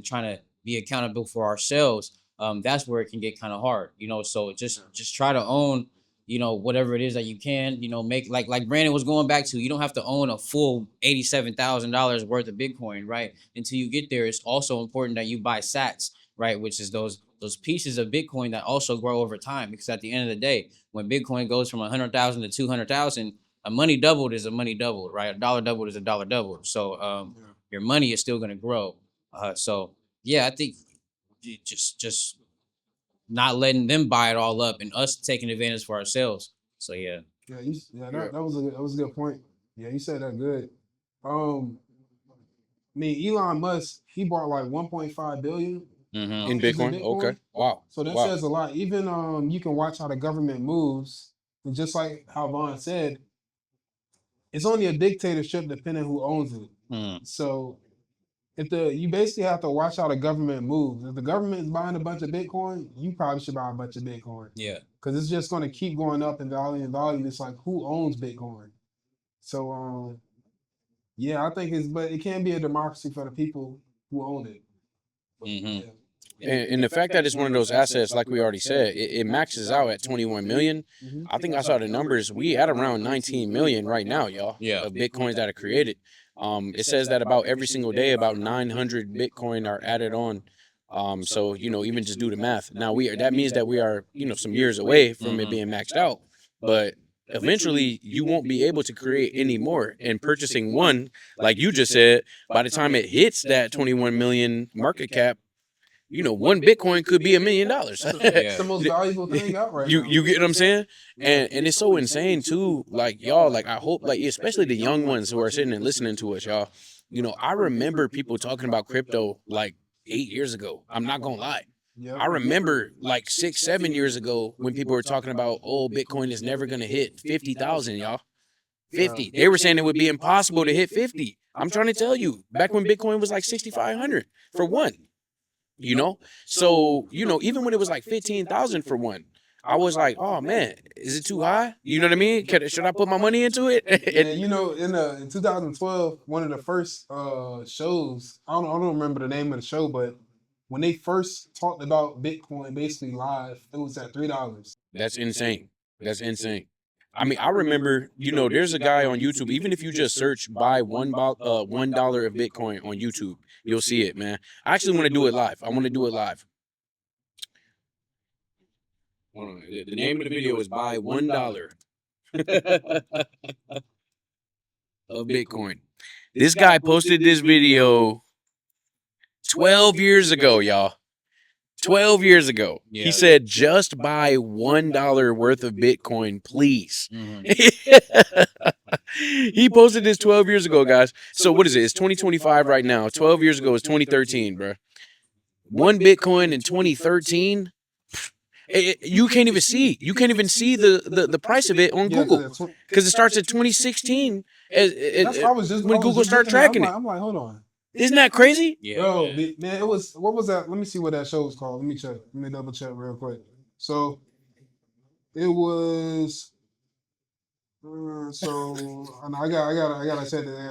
trying to be accountable for ourselves. That's where it can get kind of hard, So just try to own, whatever it is that you can, make like Brandon was going back to. You don't have to own a full $87,000 worth of Bitcoin, right? Until you get there, it's also important that you buy Sats, right? Which is those pieces of Bitcoin that also grow over time. Because at the end of the day, when Bitcoin goes from 100,000 to 200,000, a money doubled is a money doubled, right? A dollar doubled is a dollar doubled. So your money is still going to grow. So yeah, I think just not letting them buy it all up and us taking advantage for ourselves. So yeah.
That was a good point. Yeah, you said that good. I mean, Elon Musk, he bought like 1.5 billion
Mm-hmm.
In
shares of
Bitcoin? Okay. Wow.
So that
Wow.
says a lot. Even you can watch how the government moves, and just like how Vaughn said, it's only a dictatorship depending who owns it.
Mm.
So you basically have to watch how the government moves. If the government is buying a bunch of Bitcoin, you probably should buy a bunch of Bitcoin.
Yeah.
Because it's just going to keep going up in value and value. It's like who owns Bitcoin? So yeah, I think but it can be a democracy for the people who own it.
Mm-hmm.
Yeah.
And the fact that it's one of those assets, like we already said, it maxes out at 21 million.
Mhm.
I think I saw the numbers. We at around 19 million right now, y'all.
Yeah.
Of Bitcoins that are created. It says that about every single day, about 900 Bitcoin are added on. So even just do the math. Now that means that we are some years away from it being maxed out, but eventually you won't be able to create any more. And purchasing one, like you just said, by the time it hits that 21 million market cap, one Bitcoin could be $1 million.
It's the most valuable thing out right now.
You get what I'm saying? And it's so insane too. Like y'all, like I hope, like especially the young ones who are sitting and listening to us, y'all. I remember people talking about crypto like 8 years ago. I'm not gonna lie. I remember like 6, 7 years ago when people were talking about, oh, Bitcoin is never gonna hit 50,000, y'all. 50. They were saying it would be impossible to hit 50. I'm trying to tell you, back when Bitcoin was like 6,500 for one. So even when it was like 15,000 for one, I was like, oh man, is it too high? You know what I mean? Should I put my money into it?
In 2012, one of the first shows, I don't remember the name of the show, but when they first talked about Bitcoin basically live, it was at $3.
That's insane. That's insane. I mean, I remember, there's a guy on YouTube. Even if you just search buy $1 of Bitcoin on YouTube, you'll see it, man. I actually want to do it live. I want to do it live. Hold on. The name of the video is buy $1 of Bitcoin. This guy posted this video 12 years ago, y'all. 12 years ago.
Yeah.
He said, just buy $1 worth of Bitcoin, please.
Mhm.
He posted this 12 years ago, guys. So what is it? It's 2025 right now. 12 years ago is 2013, bro. One Bitcoin in 2013. You can't even see. You can't even see the price of it on
Yeah,
Google because it starts at 2016
that's what I was just
when
I was
Google
just
started
looking at.
tracking it.
I'm like, hold on.
Isn't that crazy?
Yeah,
Bro,
man.
man, it was what was that? Let me see what that show was called. Let me check. Let me double check real quick. So it was. And I gotta say this. I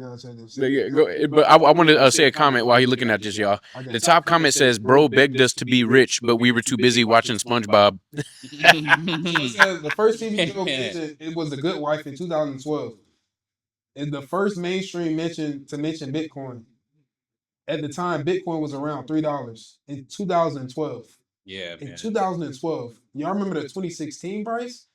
gotta say this.
But yeah, but I want to say a comment while you're looking at this, y'all. The top comment says, "Bro begged us to be rich, but we were too busy watching SpongeBob."
So it says the first TV show mentioned it was The Good Wife in 2012. And the first mainstream mention Bitcoin. At the time, Bitcoin was around $3 in 2012.
Yeah,
In
man.
2012, y'all remember the 2016 price?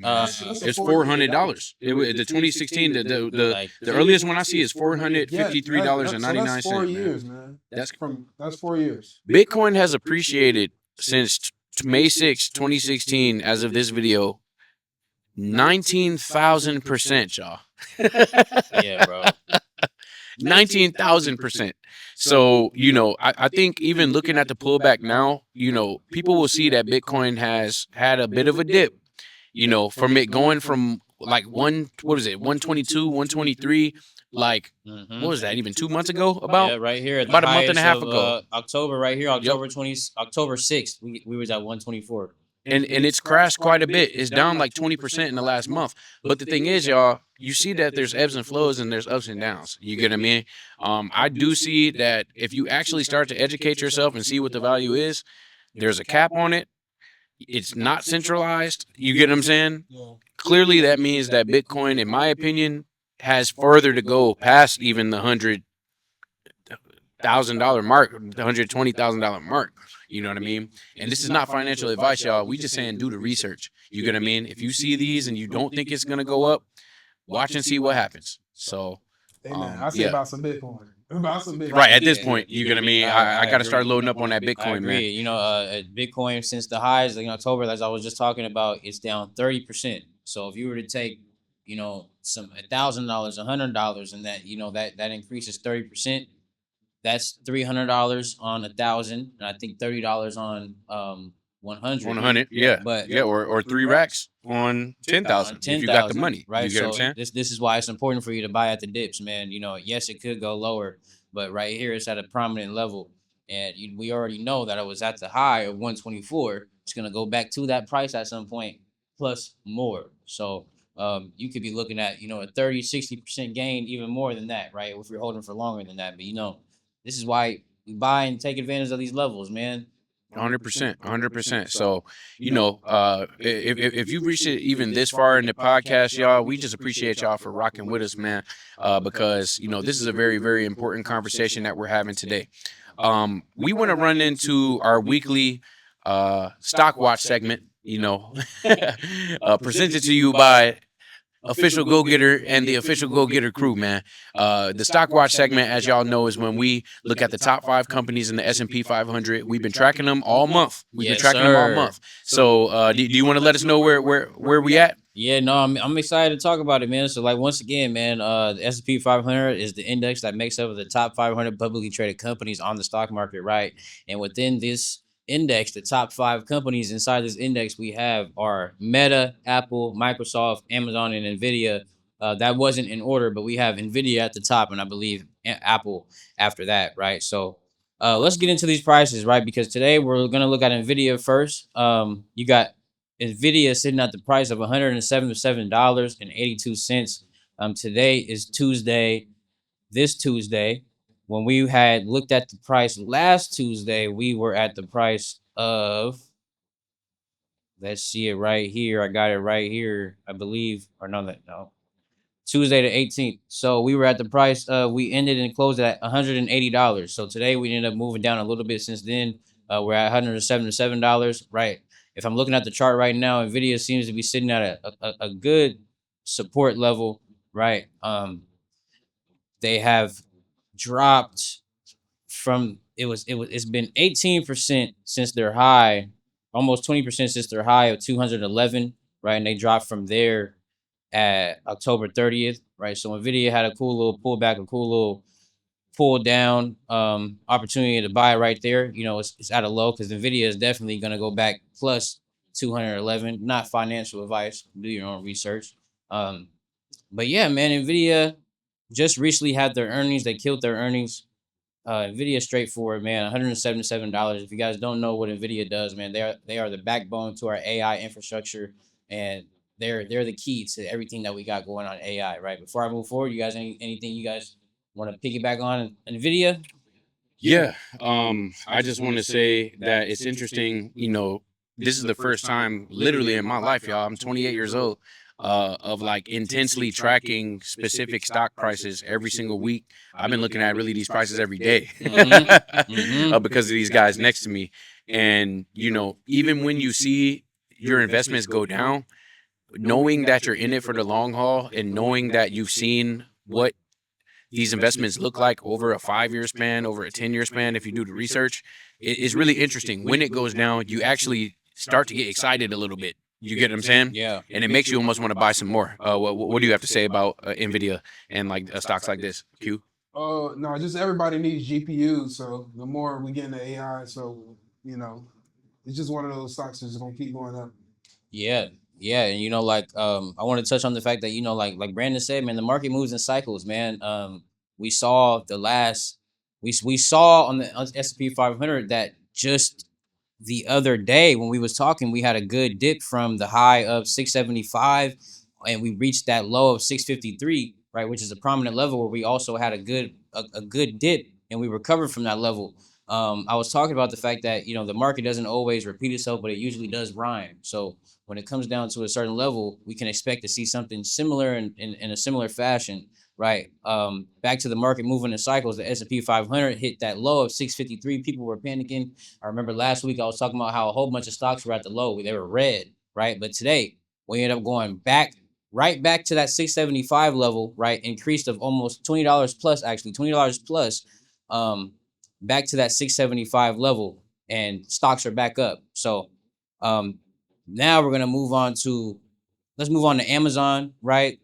That's a
It's $400. The 2016, the earliest one I see is $453.99.
So that's 4 years, man.
That's
That's 4 years.
Bitcoin has appreciated since May 6, 2016, as of this video, 19,000%, y'all.
Yeah, bro.
19,000%. So, I think even looking at the pullback now, people will see that Bitcoin has had a bit of a dip, from it going from like 122, 123, like,
Mhm.
what was that, even 2 months ago?
Yeah, right here at the
about a month and a half
highest of,
ago.
October, right here, October 6th, we was at 124.
And it's crashed quite a bit. It's down like 20% in the last month. But the thing is, y'all, you see that there's ebbs and flows and there's ups and downs. You get what I mean? I do see that if you actually start to educate yourself and see what the value is, there's a cap on it. It's not centralized. You get what I'm saying?
Yeah.
Clearly, that means that Bitcoin, in my opinion, has further to go past even the $100,000 mark, the $120,000 mark. You know what I mean? And this is not financial advice, y'all. We just saying do the research. You get what I mean? If you see these and you don't think it's gonna go up, watch and see what happens. So,
Hey, man, I see
yeah.
about some Bitcoin. About some Bitcoin.
Right at this point, you get what I mean? I got to start loading up on that
I
Bitcoin,
agree.
man.
Bitcoin since the highs like in October, as I was just talking about, it's down 30%. So if you were to take, some $1,000, $100, and that increases 30%, that's $300 on 1,000, and I think $30 on 100.
100, yeah,
But
yeah, or 3 racks on 10,000 if you got the money.
right?
You get what I'm
So
saying?
this is why it's important for you to buy at the dips, man. Yes, it could go lower, but right here it's at a prominent level, and we already know that it was at the high of 124. It's gonna go back to that price at some point, plus more. So you could be looking at a 30-60% gain, even more than that, right? If you're holding for longer than that, but this is why we buy and take advantage of these levels, man.
100%, 100%. So, if you've reached it even this far in the podcast, y'all, we just appreciate y'all for rocking with us, man. Because this is a very, very important conversation that we're having today. We want to run into our weekly stock watch segment. Presented to you by Official Go Getter and the Official Go Getter crew, man. The Stock Watch segment, as y'all know, is when we look at the top 5 companies in the S&P 500. We've been tracking them all month. We've been tracking them all month. So, do you want to let us know where we at?
Yeah, no, I'm excited to talk about it, man. So, like, once again, man, the S&P 500 is the index that makes up of the top 500 publicly traded companies on the stock market, right? And within this index, the top 5 companies inside this index we have are Meta, Apple, Microsoft, Amazon, and Nvidia. That wasn't in order, but we have Nvidia at the top, and I believe Apple after that, right? So let's get into these prices, right? Because today we're gonna look at Nvidia first. You got Nvidia sitting at the price of $177.82. Today is Tuesday. This Tuesday, when we had looked at the price last Tuesday, we were at the price of, let's see it right here. I got it right here, I believe, or no, Tuesday the 18th. So we were at the price, we ended and closed at $180. So today we ended up moving down a little bit since then. We're at $177, right? If I'm looking at the chart right now, Nvidia seems to be sitting at a good support level, right? They have dropped from it's been 18% since their high, almost 20% since their high of 211, right? And they dropped from there at October 30th, right? So Nvidia had a cool little pullback, a cool little pull down opportunity to buy right there. You know, it's at a low because Nvidia is definitely going to go back plus 211. Not financial advice. Do your own research. Um, but yeah, man, Nvidia just recently had their earnings. They killed their earnings. Nvidia straightforward, man. $177. If you guys don't know what Nvidia does, man, they are the backbone to our AI infrastructure, and they're the key to everything that we got going on AI. Right. Before I move forward, you guys anything you guys want to piggyback on Nvidia?
Yeah. I just want to say that it's interesting. This is the first time, literally in my life, y'all. I'm 28 years old. Of like intensely tracking specific stock prices every single week. I've been looking at really these prices every day because of these guys next to me. And even when you see your investments go down, knowing that you're in it for the long haul and knowing that you've seen what these investments look like over a 5-year span, over a 10-year span, if you do the research, it's really interesting. When it goes down, you actually start to get excited a little bit. You get what I'm saying?
Yeah.
And it makes you almost want to buy some more. What do you have to say about Nvidia and like stocks like this? Q?
No, just everybody needs GPUs. So the more we get into AI, so it's just one of those stocks that's gonna keep going up.
Yeah, yeah, and like I want to touch on the fact that like Brandon said, man, the market moves in cycles, man. We saw the last we saw on the S&P 500 that just the other day when we was talking, we had a good dip from the high of 675, and we reached that low of 653, right, which is a prominent level where we also had a good dip, and we recovered from that level. I was talking about the fact that the market doesn't always repeat itself, but it usually does rhyme. So when it comes down to a certain level, we can expect to see something similar in a similar fashion, right? Back to the market moving in cycles, the S&P 500 hit that low of 653. People were panicking. I remember last week I was talking about how a whole bunch of stocks were at the low. They were red, right? But today we ended up going right back to that 675 level, right? Increased of almost $20 plus, actually $20 plus, back to that 675 level, and stocks are back up. So now we're gonna let's move on to Amazon, right?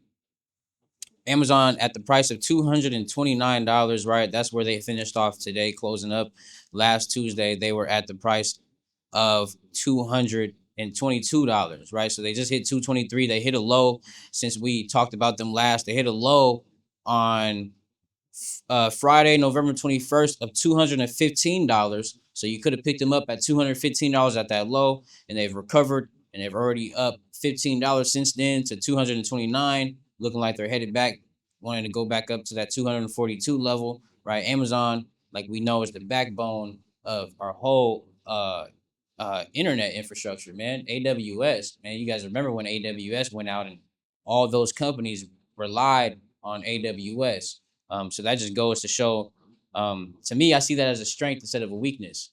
Amazon at the price of $229, right? That's where they finished off today, closing up. Last Tuesday, they were at the price of $222, right? So they just hit 223. They hit a low since we talked about them last. They hit a low on Friday, November 21st of $215. So you could have picked them up at $215 at that low, and they've recovered, and they've already up $15 since then to $229, looking like they're headed back, wanting to go back up to that 242 level, right? Amazon, like we know, is the backbone of our whole internet infrastructure, man. AWS, man, you guys remember when AWS went out and all those companies relied on AWS. So that just goes to show, to me, I see that as a strength instead of a weakness.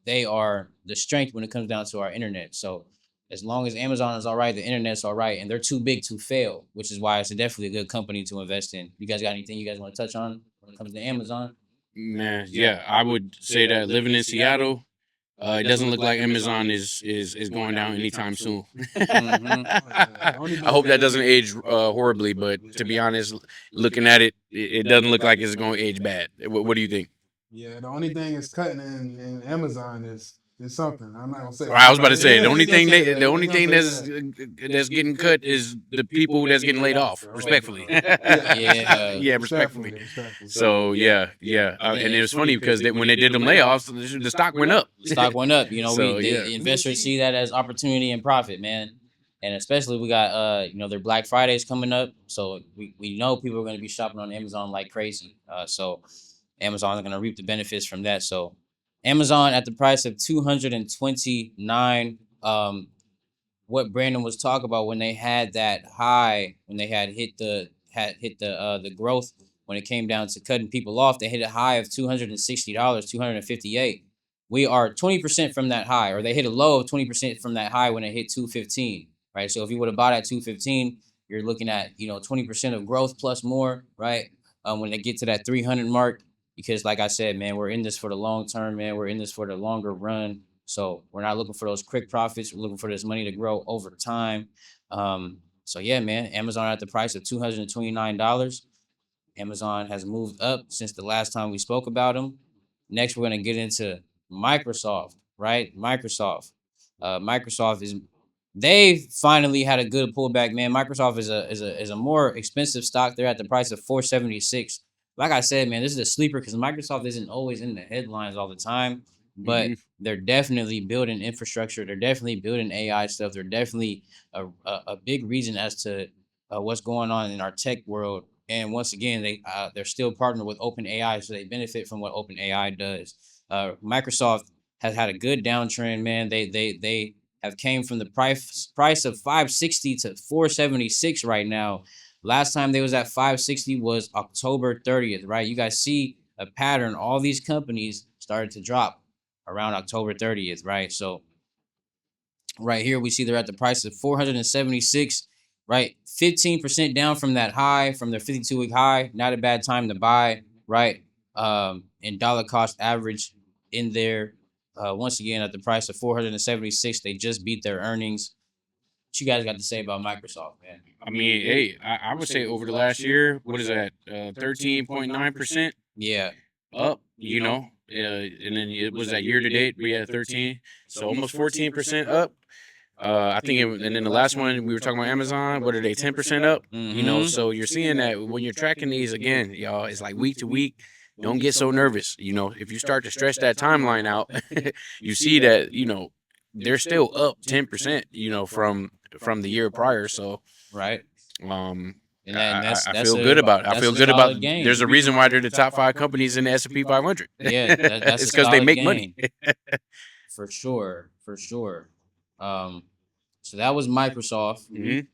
They are the strength when it comes down to our internet. So as long as Amazon is all right, the internet's all right, and they're too big to fail, which is why it's definitely a good company to invest in. You guys got anything you guys want to touch on when it comes to Amazon?
Man, yeah, I would say that living in Seattle, it doesn't look like Amazon is going down anytime soon. I hope that doesn't age horribly, but to be honest, looking at it, it doesn't look like it's going to age bad. What do you think?
Yeah, the only thing is cutting in Amazon is something. I'm not gonna say.
I was about to say the only thing
the
only thing that's getting cut is the people that's getting laid off. Respectfully, yeah, respectfully. So yeah, and it was funny because when they did them layoffs, the stock went up.
Stock went up.
So,
the investors see that as opportunity and profit, man. And especially we got their Black Fridays coming up, so we know people are going to be shopping on Amazon like crazy. So Amazon is going to reap the benefits from that. So Amazon at the price of 229. What Brandon was talking about when they had that high, when they had hit the growth, when it came down to cutting people off, they hit a high of $260, 258. We are 20% from that high, or they hit a low of 20% from that high when it hit 215, right? So if you would have bought at 215, you're looking at 20% of growth plus more, right? When they get to that 300 mark, because like I said, man, we're in this for the long term, man. We're in this for the longer run. So we're not looking for those quick profits. We're looking for this money to grow over time. So yeah, man, Amazon at the price of $229. Amazon has moved up since the last time we spoke about them. Next, we're going to get into Microsoft, right? Microsoft is they finally had a good pullback, man. Microsoft is a more expensive stock. They're at the price of 476. Like I said, man, this is a sleeper because Microsoft isn't always in the headlines all the time, but
hmm
they're definitely building infrastructure. They're definitely building AI stuff. They're definitely a big reason as to what's going on in our tech world. And once again, they're still partnered with OpenAI, so they benefit from what OpenAI does. Microsoft has had a good downtrend, man. They have came from the price of 560 to 476 right now. Last time they was at 560 was October 30th, right? You guys see a pattern. All these companies started to drop around October 30th, right? So right here we see they're at the price of 476, right? 15% down from that high, from their 52-week high. Not a bad time to buy, right? And dollar cost average in there. Once again, at the price of 476, they just beat their earnings. What you guys got to say about Microsoft, man?
I mean, hey, I would say over the last year, what is that? 13.9%
Yeah,
up. And then it was that year to date we had 13, so almost 14% up. I think, and then the last one we were talking about Amazon. What are they? 10% up.
mm-hmm.
So you're seeing that when you're tracking these again, y'all. It's like week to week. Don't get so nervous. If you start to stretch that timeline out, you see that they're still up 10%. From the year prior. So
Right.
um,
And
I,
that's
I I
that's
feel
a
good about it. I
that's
feel
a
good about.
solid gain.
There's a reason why they're the top 5 companies in the S&P 500.
Yeah, that's a
It's because they
solid
make money.
gain. For sure, for sure. Um, so that was Microsoft.
hmm
Then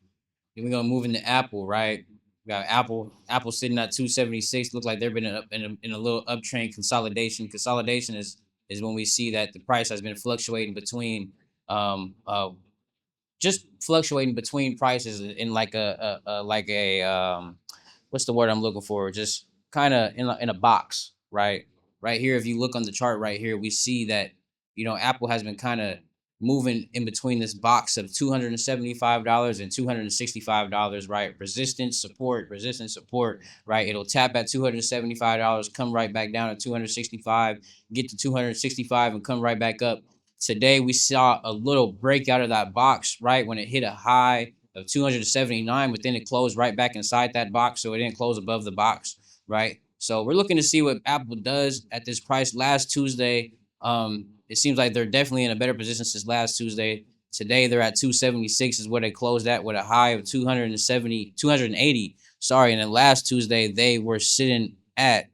we're gonna move into Apple, right? We got Apple. Apple sitting at 276. Looks like they've been in a little uptrend consolidation. Consolidation is when we see that the price has been fluctuating between just fluctuating between prices in like a what's the word I'm looking for? Just kind of in a box, right? Right here, if you look on the chart right here, we see that Apple has been kind of moving in between this box of $275 and $265, right? Resistance, support, right? It'll tap at $275, come right back down at 265, get to 265 and come right back up. Today we saw a little break out of that box, right? When it hit a high of 279, but then it closed right back inside that box. So it didn't close above the box, right? So we're looking to see what Apple does at this price. Last Tuesday, it seems like they're definitely in a better position since last Tuesday. Today they're at 276 is where they closed at, with a high of 280. Sorry, and then last Tuesday they were sitting at,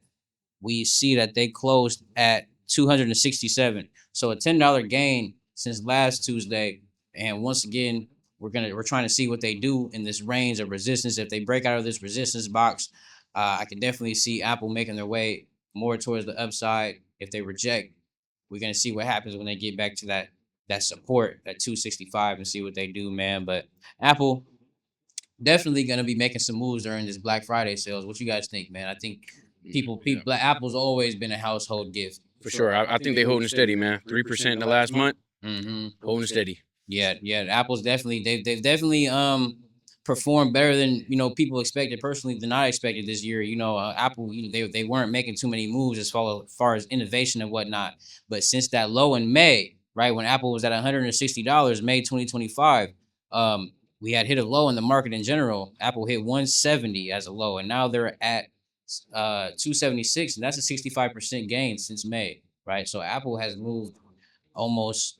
we see that they closed at 267. So a $10 gain since last Tuesday. And once again, we're trying to see what they do in this range of resistance. If they break out of this resistance box, I can definitely see Apple making their way more towards the upside. If they reject, we're gonna see what happens when they get back to that support, that 265, and see what they do, man. But Apple definitely gonna be making some moves during this Black Friday sales. What you guys think, man? I think people, Apple's always been a household gift.
For sure. I think they're holding steady, man. 3% in the last month,
Mm-hmm.
holding steady.
Yeah. Apple's definitely they've definitely performed better than people expected. Personally, than I expected this year. Apple, they weren't making too many moves as far as innovation and whatnot. But since that low in May, right when Apple was at $160, May 2025, we had hit a low in the market in general. Apple hit 170 as a low, and now they're at 276, and that's a 65% gain since May, right? So Apple has moved almost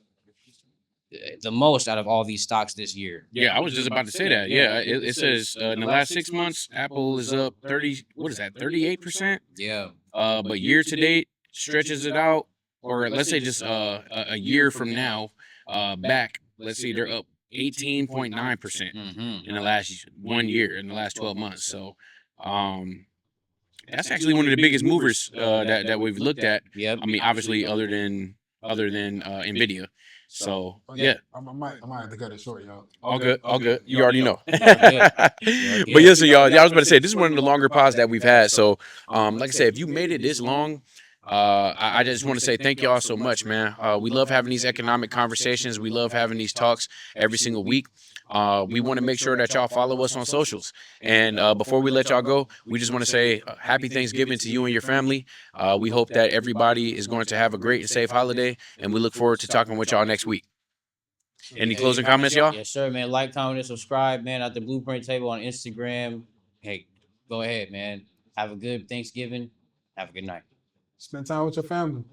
the most out of all these stocks this year.
Yeah, I was just about to say that. Yeah, it says in the last 6 months, Apple is up 30. What is that? 38%.
Yeah.
But year to date stretches it out, or let's say just a year from now, back. Let's see, they're up 18.9%
Mm-hmm.
in the last 1 year, in the last 12 months. So, that's actually one of the biggest movers that we've looked at.
Yep.
I mean, obviously, other than other than Nvidia. So yeah.
I might have to cut it short, y'all.
All good, all good. You already know.
good.
But
good.
yeah, so y'all, I was about to say this is one of the longer pods that we've had. So, like I said, if you made it this long, I just want to say thank y'all so much, man. We love having these economic conversations. We love having these talks every single week. We want to make sure that y'all follow us on socials. And before we let y'all go, we just want to say happy Thanksgiving to you and your family. We hope that everybody is going to have a great and safe holiday, and we look forward to talking with y'all next week. Any closing comments, y'all?
Yes, sir, man. Like, comment, and subscribe, man. At the Blueprint Table on Instagram. Hey, go ahead, man. Have a good Thanksgiving. Have a good night.
Spend time with your family.